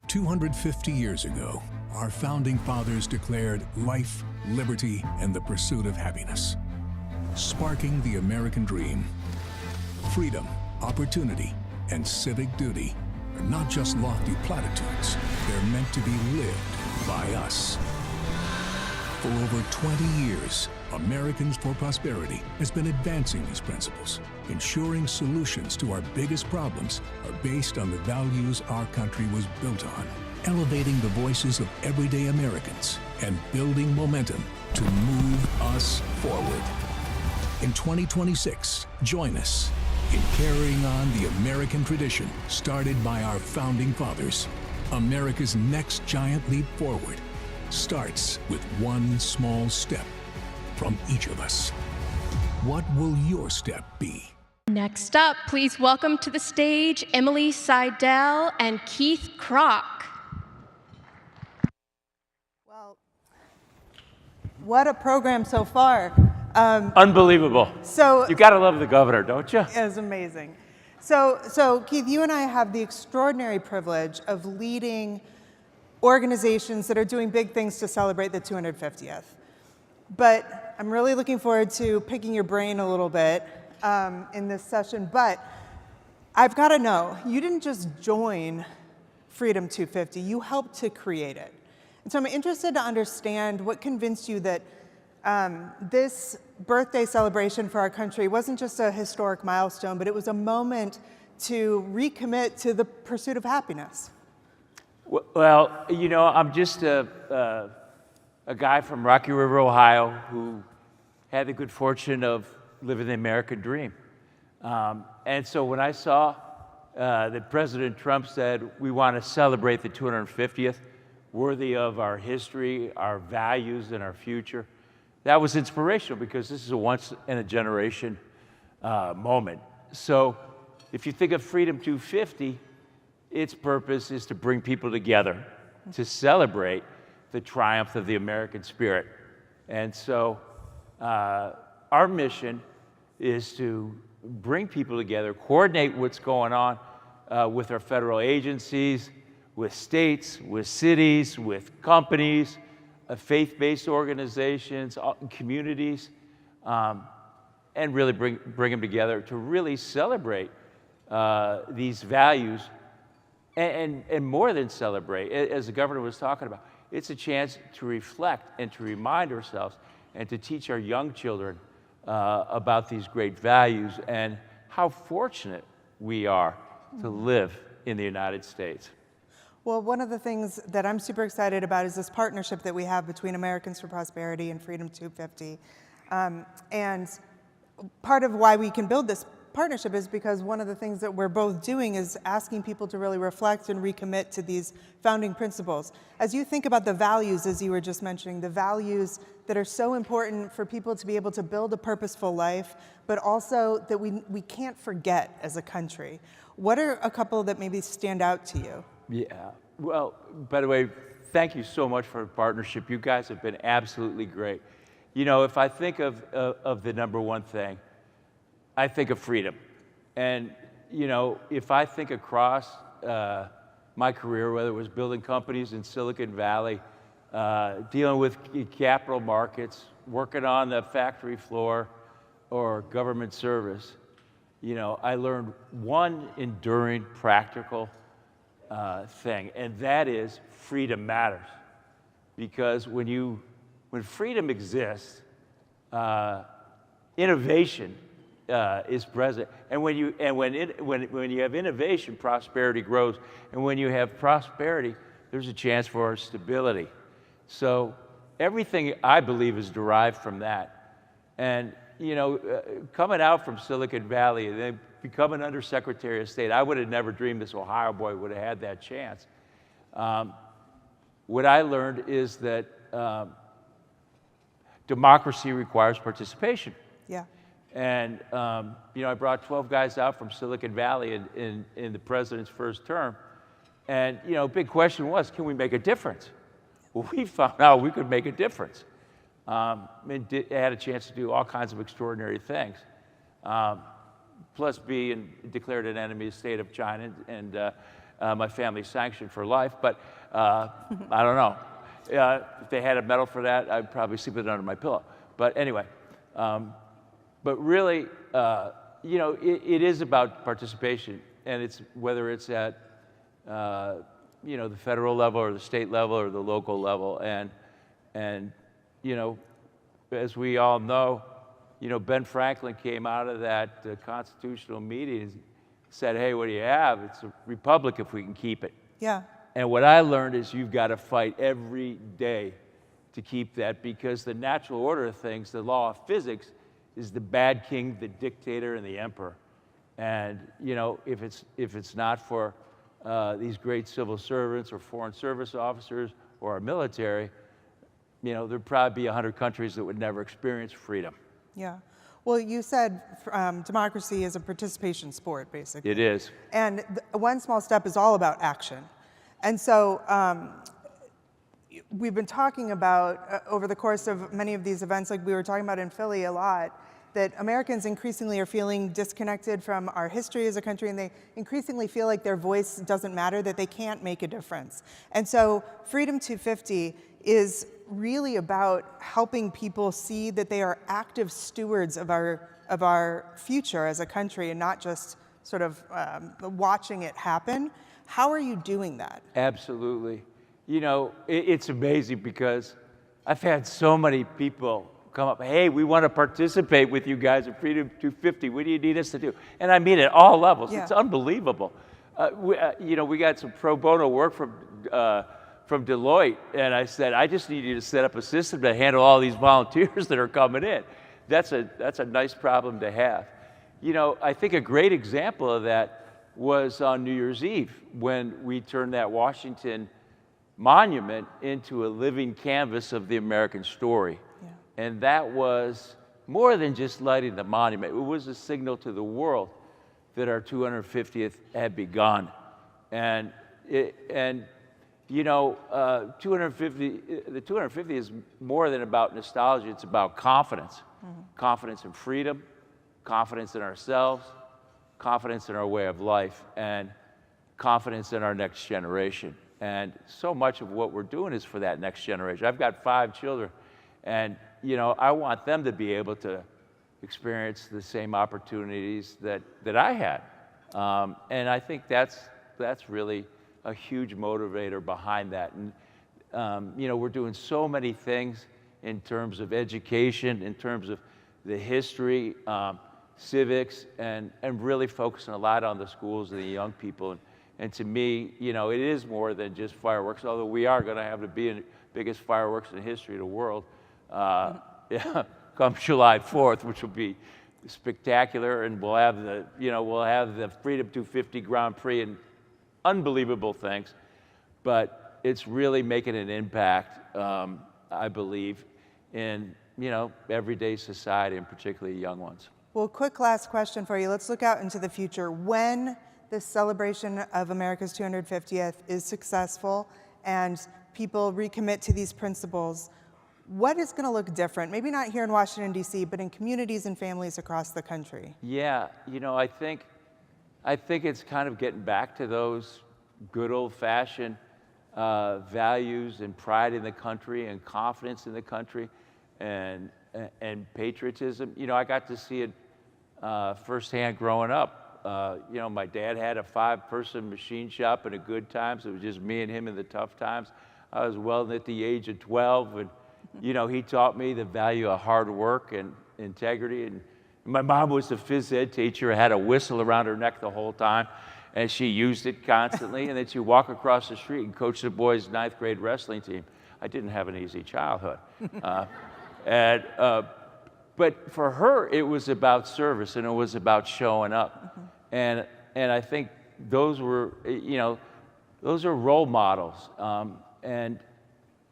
250 years ago, our founding fathers declared life, liberty, and the pursuit of happiness, sparking the American dream. Freedom, opportunity, and civic duty are not just lofty platitudes. They're meant to be lived by us. For over 20 years, Americans for Prosperity has been advancing these principles, ensuring solutions to our biggest problems are based on the values our country was built on, elevating the voices of everyday Americans and building momentum to move us forward. In 2026, join us in carrying on the American tradition started by our founding fathers. America's next giant leap forward starts with one small step from each of us. What will your step be? Next up, please welcome to the stage Emily Seidel and Keith Krach. Well, what a program so far. Unbelievable. So you gotta love the governor, don't you? It's amazing. So Keith, you and I have the extraordinary privilege of leading organizations that are doing big things to celebrate the 250th. But I'm really looking forward to picking your brain a little bit in this session. But I've got to know, you didn't just join Freedom 250, you helped to create it. And so I'm interested to understand what convinced you that this birthday celebration for our country wasn't just a historic milestone, but it was a moment to recommit to the pursuit of happiness. Well, you know, I'm just a guy from Rocky River, Ohio, who had the good fortune of living the American dream. And so when I saw that President Trump said, we want to celebrate the 250th, worthy of our history, our values, and our future, that was inspirational, because this is a once-in-a-generation moment. So if you think of Freedom 250, its purpose is to bring people together to celebrate the triumph of the American spirit. And so our mission is to bring people together, coordinate what's going on with our federal agencies, with states, with cities, with companies, faith-based organizations, communities, and really bring them together to really celebrate these values, and more than celebrate, as the governor was talking about, it's a chance to reflect and to remind ourselves and to teach our young children about these great values and how fortunate we are to live in the United States. Well, one of the things that I'm super excited about is this partnership that we have between Americans for Prosperity and Freedom 250. And part of why we can build this partnership is because one of the things that we're both doing is asking people to really reflect and recommit to these founding principles. As you think about the values, as you were just mentioning, the values that are so important for people to be able to build a purposeful life, but also that we can't forget as a country. What are a couple that maybe stand out to you? Yeah, well, by the way, thank you so much for the partnership. You guys have been absolutely great. You know, if I think of the number one thing, I think of freedom. And, you know, if I think across my career, whether it was building companies in Silicon Valley, dealing with capital markets, working on the factory floor or government service, I learned one enduring practical thing, and that is freedom matters. Because when freedom exists, innovation is present, and when you have innovation, prosperity grows, and when you have prosperity, there's a chance for stability. So everything I believe is derived from that, and coming out from Silicon Valley and then becoming Undersecretary of State, I would have never dreamed this Ohio boy would have had that chance. What I learned is that democracy requires participation. Yeah. And I brought 12 guys out from Silicon Valley in the president's first term, and big question was, can we make a difference? Well, we found out we could make a difference. And had a chance to do all kinds of extraordinary things. Plus being declared an enemy state of China, and my family's sanctioned for life, but I don't know. If they had a medal for that, I'd probably sleep with it under my pillow. But anyway, but really, it is about participation, and it's whether it's at the federal level or the state level or the local level, and as we all know, Ben Franklin came out of that constitutional meeting and said, hey, what do you have? It's a republic if we can keep it. Yeah. And what I learned is you've got to fight every day to keep that, because the natural order of things, the law of physics, is the bad king, the dictator, and the emperor. And, if it's not for these great civil servants or foreign service officers or our military, there'd probably be 100 countries that would never experience freedom. Yeah. Well, you said democracy is a participation sport, basically. It is. And One Small Step is all about action. And so we've been talking about, over the course of many of these events, like we were talking about in Philly a lot, that Americans increasingly are feeling disconnected from our history as a country, and they increasingly feel like their voice doesn't matter, that they can't make a difference. And so Freedom 250 is really about helping people see that they are active stewards of our future as a country, and not just sort of watching it happen. How are you doing that? Absolutely. It's amazing because I've had so many people come up, hey, we want to participate with you guys at Freedom 250. What do you need us to do? And I mean at all levels. Yeah. It's unbelievable. We got some pro bono work from Deloitte, and I said, I just need you to set up a system to handle all these volunteers that are coming in. That's a nice problem to have. I think a great example of that was on New Year's Eve when we turned that Washington Monument into a living canvas of the American story. Yeah. And that was more than just lighting the monument. It was a signal to the world that our 250th had begun. And 250 is more than about nostalgia. It's about confidence. Mm-hmm. Confidence in freedom, confidence in ourselves, confidence in our way of life, and confidence in our next generation. And so much of what we're doing is for that next generation. I've got 5 children, and I want them to be able to experience the same opportunities that I had. And I think that's really a huge motivator behind that. And we're doing so many things in terms of education, in terms of the history, civics, and really focusing a lot on the schools and the young people. And to me, it is more than just fireworks, although we are going to have the biggest fireworks in the history of the world come July 4th, which will be spectacular, and we'll have the Freedom 250 Grand Prix and unbelievable things. But it's really making an impact, I believe, in everyday society, and particularly young ones. Well, quick last question for you. Let's look out into the future. When this celebration of America's 250th is successful and people recommit to these principles, what is going to look different? Maybe not here in Washington, D.C., but in communities and families across the country. Yeah, I think it's kind of getting back to those good old-fashioned values and pride in the country and confidence in the country. and patriotism. You know, I got to see it firsthand growing up. You know, my dad had a 5-person machine shop in the good times. It was just me and him in the tough times. I was welding at the age of 12, and you know, he taught me the value of hard work and integrity. And my mom was a phys ed teacher, had a whistle around her neck the whole time, and she used it constantly. And then she'd walk across the street and coach the boys' 9th grade wrestling team. I didn't have an easy childhood. But for her, it was about service, and it was about showing up. And I think those were, you know, those are role models. And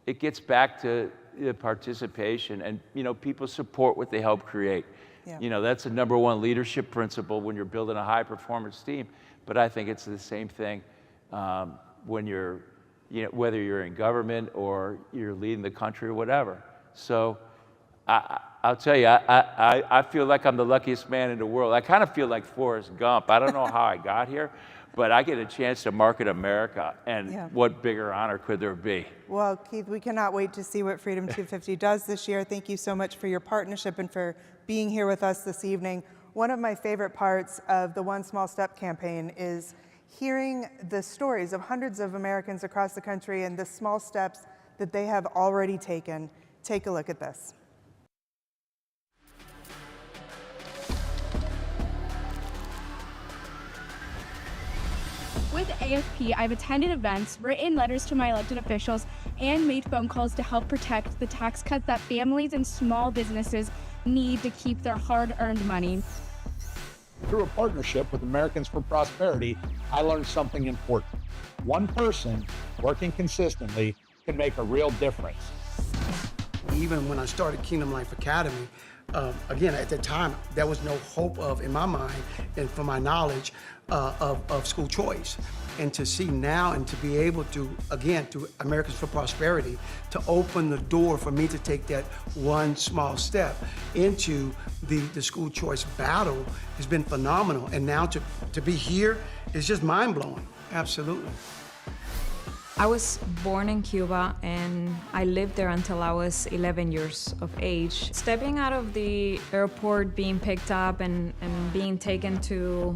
it gets back to the participation, and you know, people support what they help create. Yeah. You know, that's the #1 leadership principle when you're building a high-performance team. But I think it's the same thing when you're, you know, whether you're in government or you're leading the country or whatever. So I'll tell you, I feel like I'm the luckiest man in the world. I kind of feel like Forrest Gump. I don't know how I got here, but I get a chance to market America, and what bigger honor could there be? Well, Keith, we cannot wait to see what Freedom 250 does this year. Thank you so much for your partnership and for being here with us this evening. One of my favorite parts of the One Small Step campaign is hearing the stories of hundreds of Americans across the country and the small steps that they have already taken. Take a look at this. With AFP, I've attended events, written letters to my elected officials, and made phone calls to help protect the tax cuts that families and small businesses need to keep their hard-earned money. Through a partnership with Americans for Prosperity, I learned something important. One person working consistently can make a real difference. Even when I started Kingdom Life Academy, again, at the time, there was no hope of, in my mind, and from my knowledge, of school choice. And to see now and to be able to, again, through Americans for Prosperity, to open the door for me to take that one small step into the school choice battle has been phenomenal. And now to be here is just mind-blowing, absolutely. I was born in Cuba and I lived there until I was 11 years of age. Stepping out of the airport, being picked up and being taken to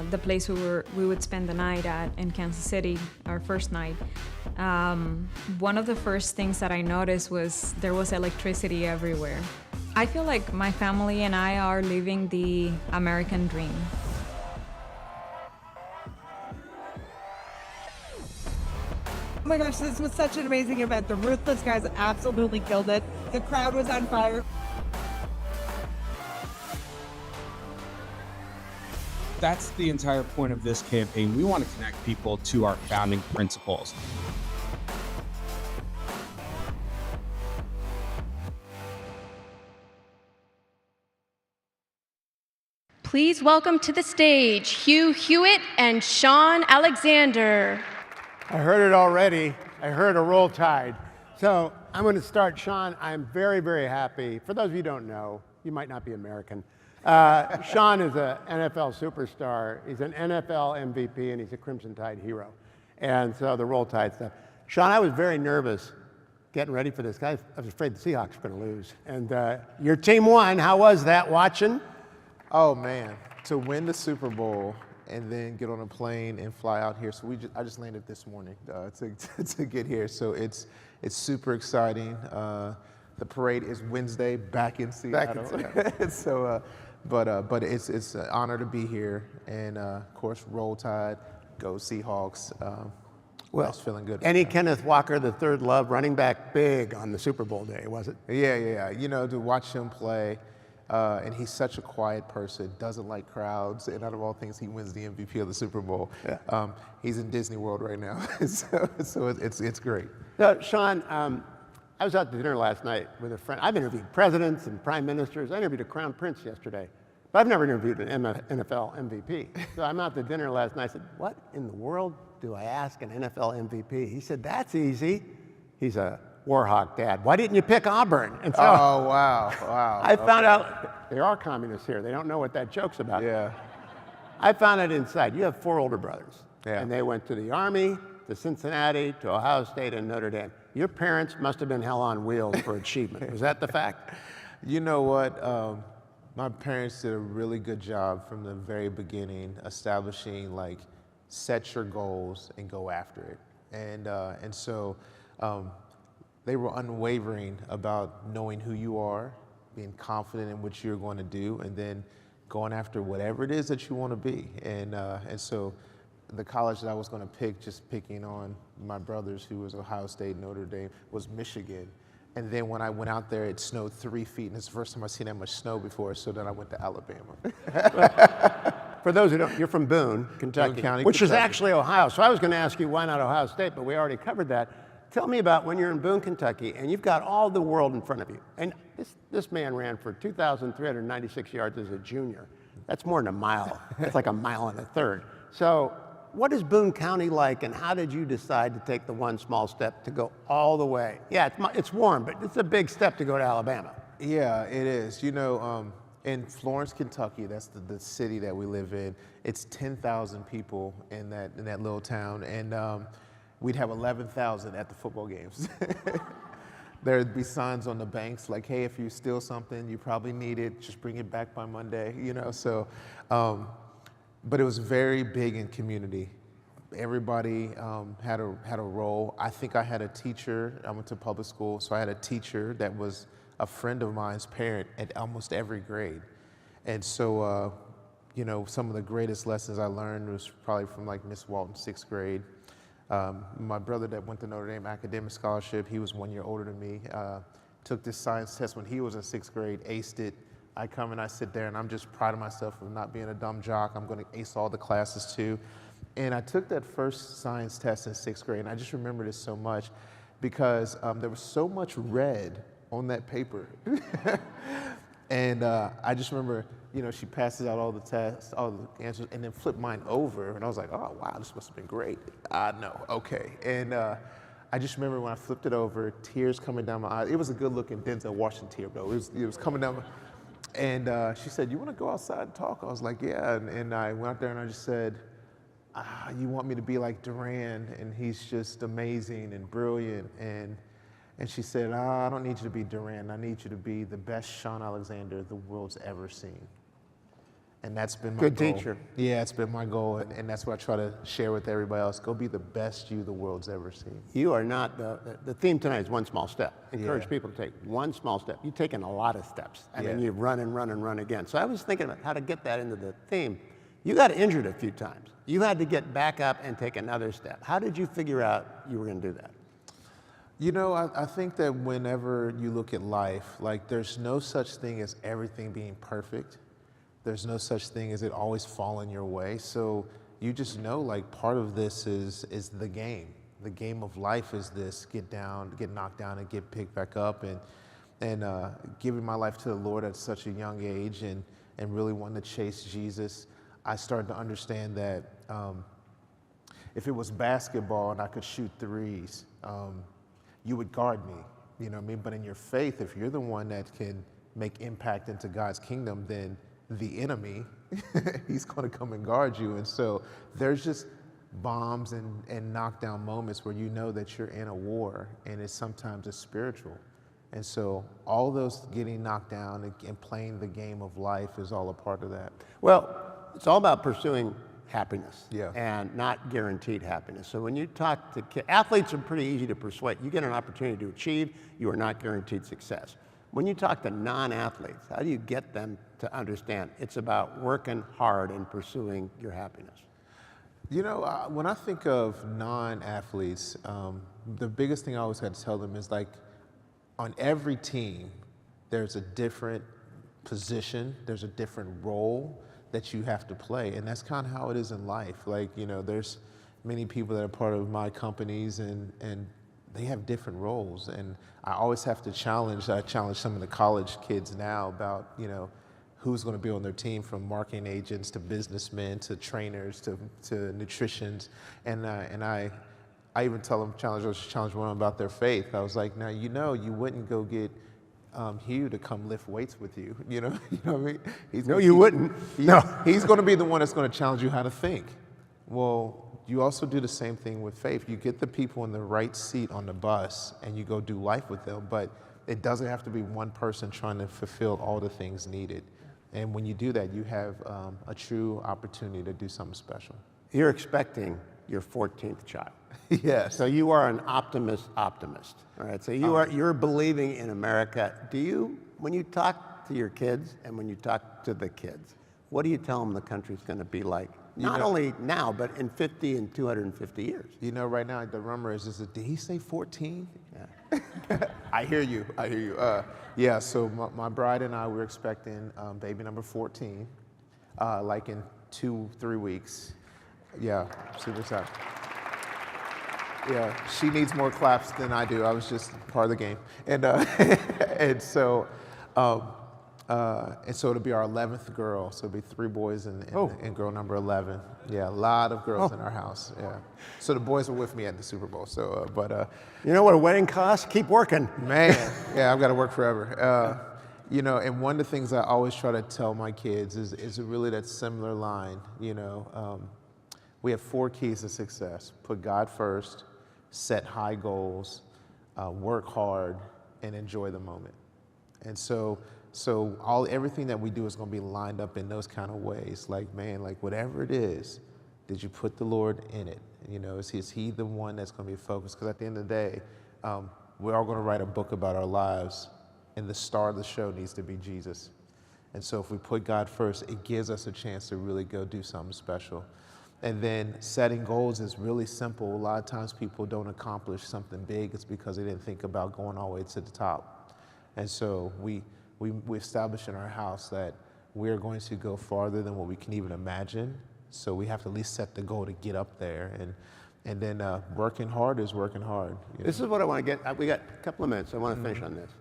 the place we would spend the night at in Kansas City, our first night, one of the first things that I noticed was there was electricity everywhere. I feel like my family and I are living the American dream. Oh my gosh, this was such an amazing event. The Ruthless guys absolutely killed it. The crowd was on fire. That's the entire point of this campaign. We want to connect people to our founding principles. Please welcome to the stage Hugh Hewitt and Shaun Alexander. I heard it already. I heard a roll tide. So I'm going to start. Shaun, I'm very, very happy. For those of you who don't know, you might not be American. Shaun is an NFL superstar. He's an NFL MVP, and he's a Crimson Tide hero. And so the roll tide stuff. Shaun, I was very nervous getting ready for this. I was afraid the Seahawks were going to lose. And your team won. How was that watching? Oh, man. To win the Super Bowl and then get on a plane and fly out here. So I just landed this morning to get here. So it's super exciting. The parade is Wednesday, back in Seattle. So, but it's an honor to be here. And of course, roll tide, go Seahawks. Well, I was feeling good. Any Kenneth Walker, the third love, running back big on the Super Bowl day, was it? Yeah. You know, to watch him play. And he's such a quiet person, doesn't like crowds, and out of all things, he wins the MVP of the Super Bowl. Yeah. He's in Disney World right now, so it's great. So, Shaun, I was out to dinner last night with a friend. I've interviewed presidents and prime ministers. I interviewed a crown prince yesterday, but I've never interviewed an NFL MVP. So I'm out to dinner last night. I said, what in the world do I ask an NFL MVP? He said, that's easy. He's a Warhawk dad. Why didn't you pick Auburn? And so oh, wow. I found out there are communists here. They don't know what that joke's about. Yeah. I found it inside. You have 4 older brothers. And they went to the Army, to Cincinnati, to Ohio State, and Notre Dame. Your parents must have been hell on wheels for achievement. Was that the fact? You know what? My parents did a really good job from the very beginning, establishing like, set your goals and go after it. And so they were unwavering about knowing who you are, being confident in what you're going to do, and then going after whatever it is that you want to be. And so the college that I was going to pick, just picking on my brothers, who was Ohio State, Notre Dame, was Michigan. And then when I went out there, it snowed 3 feet, and it's the first time I've seen that much snow before, so then I went to Alabama. For those who don't, you're from Boone, Kentucky, Boone County, which is Kentucky. actually Ohio. So I was going to ask you, why not Ohio State, but we already covered that. Tell me about when you're in Boone, Kentucky, and you've got all the world in front of you. And this man ran for 2,396 yards as a junior. That's more than a mile. That's like a mile and a third. So what is Boone County like, and how did you decide to take the one small step to go all the way? Yeah, it's warm, but it's a big step to go to Alabama. Yeah, it is. You know, in Florence, Kentucky, that's the city that we live in. It's 10,000 people in that little town, and we'd have 11,000 at the football games. There'd be signs on the banks like, "Hey, if you steal something, you probably need it. Just bring it back by Monday." You know, so. But it was very big in community. Everybody had a role. I think I had a teacher. I went to public school, so I had a teacher that was a friend of mine's parent at almost every grade. And so, you know, some of the greatest lessons I learned was probably from like Miss Walton, 6th grade. My brother that went to Notre Dame academic scholarship, he was 1 year older than me, took this science test when he was in 6th grade, aced it. I come and I sit there and I'm just proud of myself of not being a dumb jock. I'm going to ace all the classes too. And I took that first science test in 6th grade, and I just remember this so much because there was so much red on that paper. And I just remember, you know, she passes out all the tests, all the answers, and then flipped mine over. And I was like, oh, wow, this must have been great. No, okay. And I just remember when I flipped it over, tears coming down my eyes. It was a good-looking Denzel Washington tear, though. It was coming down. And she said, "You want to go outside and talk?" I was like, "Yeah." And I went out there and I just said, "You want me to be like Duran, and he's just amazing and brilliant." And she said, "I don't need you to be Duran. I need you to be the best Shaun Alexander the world's ever seen." And that's been my goal. Good teacher. Yeah, it's been my goal, and that's what I try to share with everybody else. Go be the best you the world's ever seen. You are not, the theme tonight is one small step. Encourage Yeah. people to take one small step. You've taken a lot of steps, and then Yeah. you run and run and run again. So I was thinking about how to get that into the theme. You got injured a few times. You had to get back up and take another step. How did you figure out you were going to do that? You know, I think that whenever you look at life, like there's no such thing as everything being perfect. There's no such thing as it always falling your way. So you just know, like, part of this is the game. The game of life is this: get knocked down, and get picked back up. And giving my life to the Lord at such a young age, and really wanting to chase Jesus, I started to understand that if it was basketball and I could shoot threes, you would guard me. You know what I mean? But in your faith, if you're the one that can make impact into God's kingdom, then the enemy, he's going to come and guard you. And so there's just bombs and knockdown moments where you know that you're in a war, and sometimes it's spiritual. And so all those getting knocked down and playing the game of life is all a part of that. Well, it's all about pursuing happiness, Yeah. and not guaranteed happiness. So when you talk to kids, athletes are pretty easy to persuade. You get an opportunity to achieve, you are not guaranteed success. When you talk to non-athletes, how do you get them to understand it's about working hard and pursuing your happiness? You know, when I think of non-athletes, the biggest thing I always had to tell them is, like, on every team, there's a different position, there's a different role that you have to play. And that's kind of how it is in life. Like, you know, there's many people that are part of my companies, and they have different roles. And I always have to I challenge some of the college kids now about, you know, who's going to be on their team, from marketing agents to businessmen to trainers to nutritionists. And I even tell them, challenge one about their faith. I was like, now, you know, you wouldn't go get Hugh to come lift weights with you. You know what I mean? No, you wouldn't. He's going to be the one that's going to challenge you how to think. Well, you also do the same thing with faith. You get the people in the right seat on the bus and you go do life with them, but it doesn't have to be one person trying to fulfill all the things needed. And when you do that, you have a true opportunity to do something special. You're expecting your 14th child. Yes. So you are an optimist, all right? So you're believing in America. Do you, when you talk to your kids and when you talk to the kids, what do you tell them the country's going to be like? Not only now, but in 50 and 250 years. You know, right now, the rumor is did he say 14? Yeah. I hear you. Yeah, so my bride and I, we're expecting baby number 14, like in 2-3 weeks. Yeah, super excited. Yeah, she needs more claps than I do. I was just part of the game. And, and so it'll be our 11th girl. So it'll be 3 boys and girl number 11. Yeah, a lot of girls in our house. Yeah. So the boys were with me at the Super Bowl. So, you know what a wedding costs? Keep working, man. Yeah, I've got to work forever. You know, and one of the things I always try to tell my kids is really that similar line. You know, we have 4 keys to success: put God first, set high goals, work hard, and enjoy the moment. And so everything that we do is going to be lined up in those kind of ways. Like, man, like whatever it is, did you put the Lord in it? You know, is he the one that's going to be focused? Because at the end of the day, we're all going to write a book about our lives, and the star of the show needs to be Jesus. And so if we put God first, it gives us a chance to really go do something special. And then setting goals is really simple. A lot of times people don't accomplish something big. It's because they didn't think about going all the way to the top. And so we established in our house that we're going to go farther than what we can even imagine. So we have to at least set the goal to get up there. And then working hard is working hard. This is what I want to get. We got a couple of minutes. I want to finish on this.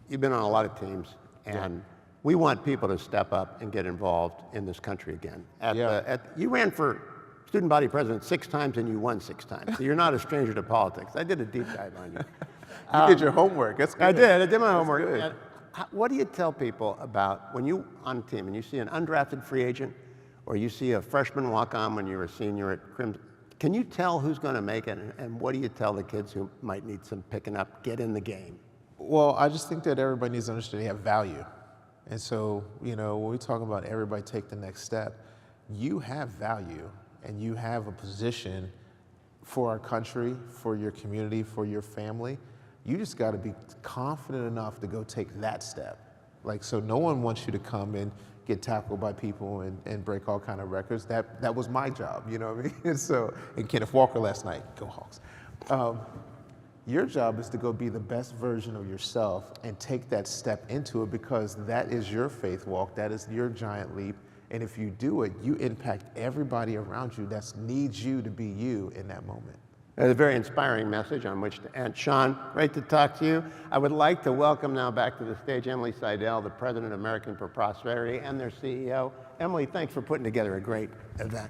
You've been on a lot of teams, and we want people to step up and get involved in this country again. You ran for student body president 6 times and you won 6 times. So you're not a stranger to politics. I did a deep dive on you. You did your homework. That's good. I did my homework. What do you tell people about when you on a team and you see an undrafted free agent or you see a freshman walk on when you're a senior at Crimson? Can you tell who's going to make it, and what do you tell the kids who might need some picking up, get in the game? Well, I just think that everybody needs to understand they have value. And so, you know, when we talk about everybody take the next step, you have value and you have a position for our country, for your community, for your family. You just got to be confident enough to go take that step. Like, so no one wants you to come and get tackled by people and break all kind of records. That was my job, you know what I mean? And Kenneth Walker last night, go Hawks. Your job is to go be the best version of yourself and take that step into it, because that is your faith walk, that is your giant leap. And if you do it, you impact everybody around you that needs you to be you in that moment. That's a very inspiring message on which to end. Shaun, great to talk to you. I would like to welcome now back to the stage Emily Seidel, the president of American for Prosperity, and their CEO. Emily, thanks for putting together a great event.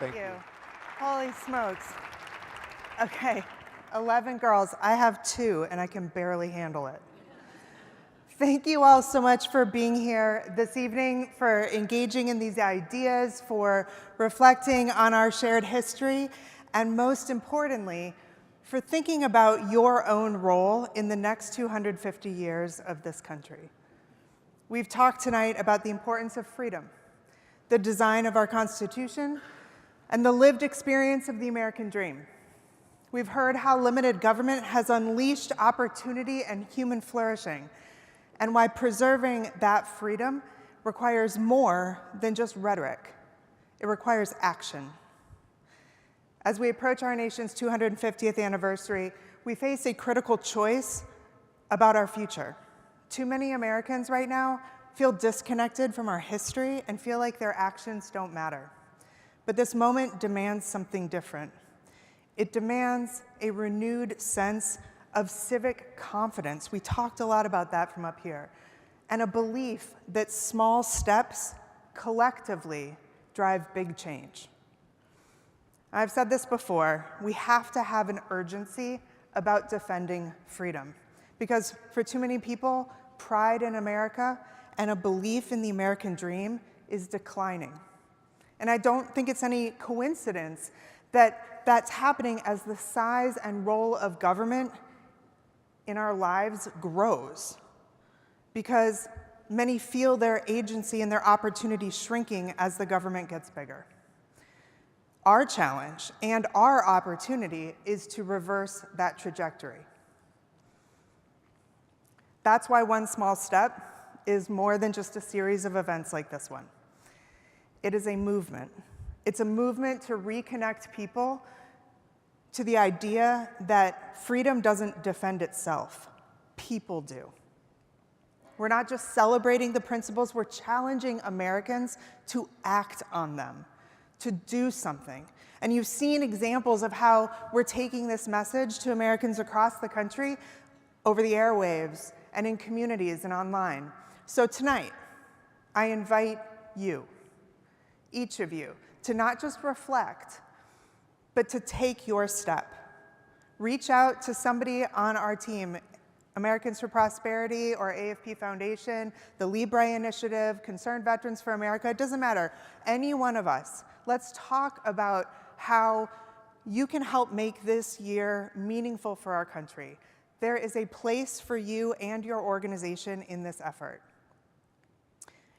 Thank you. Holy smokes. Okay, 11 girls. I have 2, and I can barely handle it. Thank you all so much for being here this evening, for engaging in these ideas, for reflecting on our shared history, and most importantly, for thinking about your own role in the next 250 years of this country. We've talked tonight about the importance of freedom, the design of our Constitution, and the lived experience of the American dream. We've heard how limited government has unleashed opportunity and human flourishing, and why preserving that freedom requires more than just rhetoric. It requires action. As we approach our nation's 250th anniversary, we face a critical choice about our future. Too many Americans right now feel disconnected from our history and feel like their actions don't matter. But this moment demands something different. It demands a renewed sense of civic confidence. We talked a lot about that from up here. And a belief that small steps collectively drive big change. I've said this before, we have to have an urgency about defending freedom. Because for too many people, pride in America and a belief in the American dream is declining. And I don't think it's any coincidence that that's happening as the size and role of government in our lives grows, because many feel their agency and their opportunity shrinking as the government gets bigger. Our challenge and our opportunity is to reverse that trajectory. That's why One Small Step is more than just a series of events like this one. It is a movement. It's a movement to reconnect people to the idea that freedom doesn't defend itself. People do. We're not just celebrating the principles, we're challenging Americans to act on them, to do something. And you've seen examples of how we're taking this message to Americans across the country over the airwaves and in communities and online. So tonight, I invite you, each of you, to not just reflect, but to take your step. Reach out to somebody on our team, Americans for Prosperity or AFP Foundation, the Libre Initiative, Concerned Veterans for America, it doesn't matter. Any one of us, let's talk about how you can help make this year meaningful for our country. There is a place for you and your organization in this effort.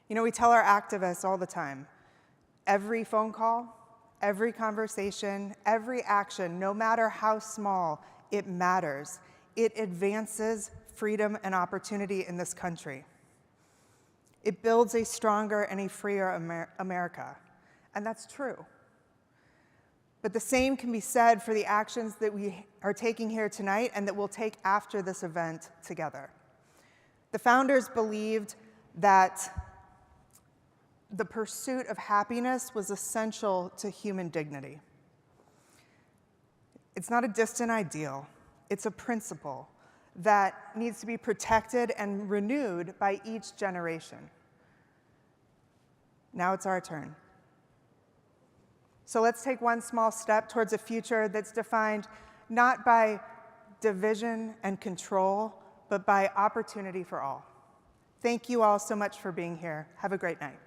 You know, we tell our activists all the time, every phone call, every conversation, every action, no matter how small, it matters. It advances freedom and opportunity in this country. It builds a stronger and a freer America, and that's true. But the same can be said for the actions that we are taking here tonight and that we'll take after this event together. The founders believed that the pursuit of happiness was essential to human dignity. It's not a distant ideal. It's a principle that needs to be protected and renewed by each generation. Now it's our turn. So let's take one small step towards a future that's defined not by division and control, but by opportunity for all. Thank you all so much for being here. Have a great night.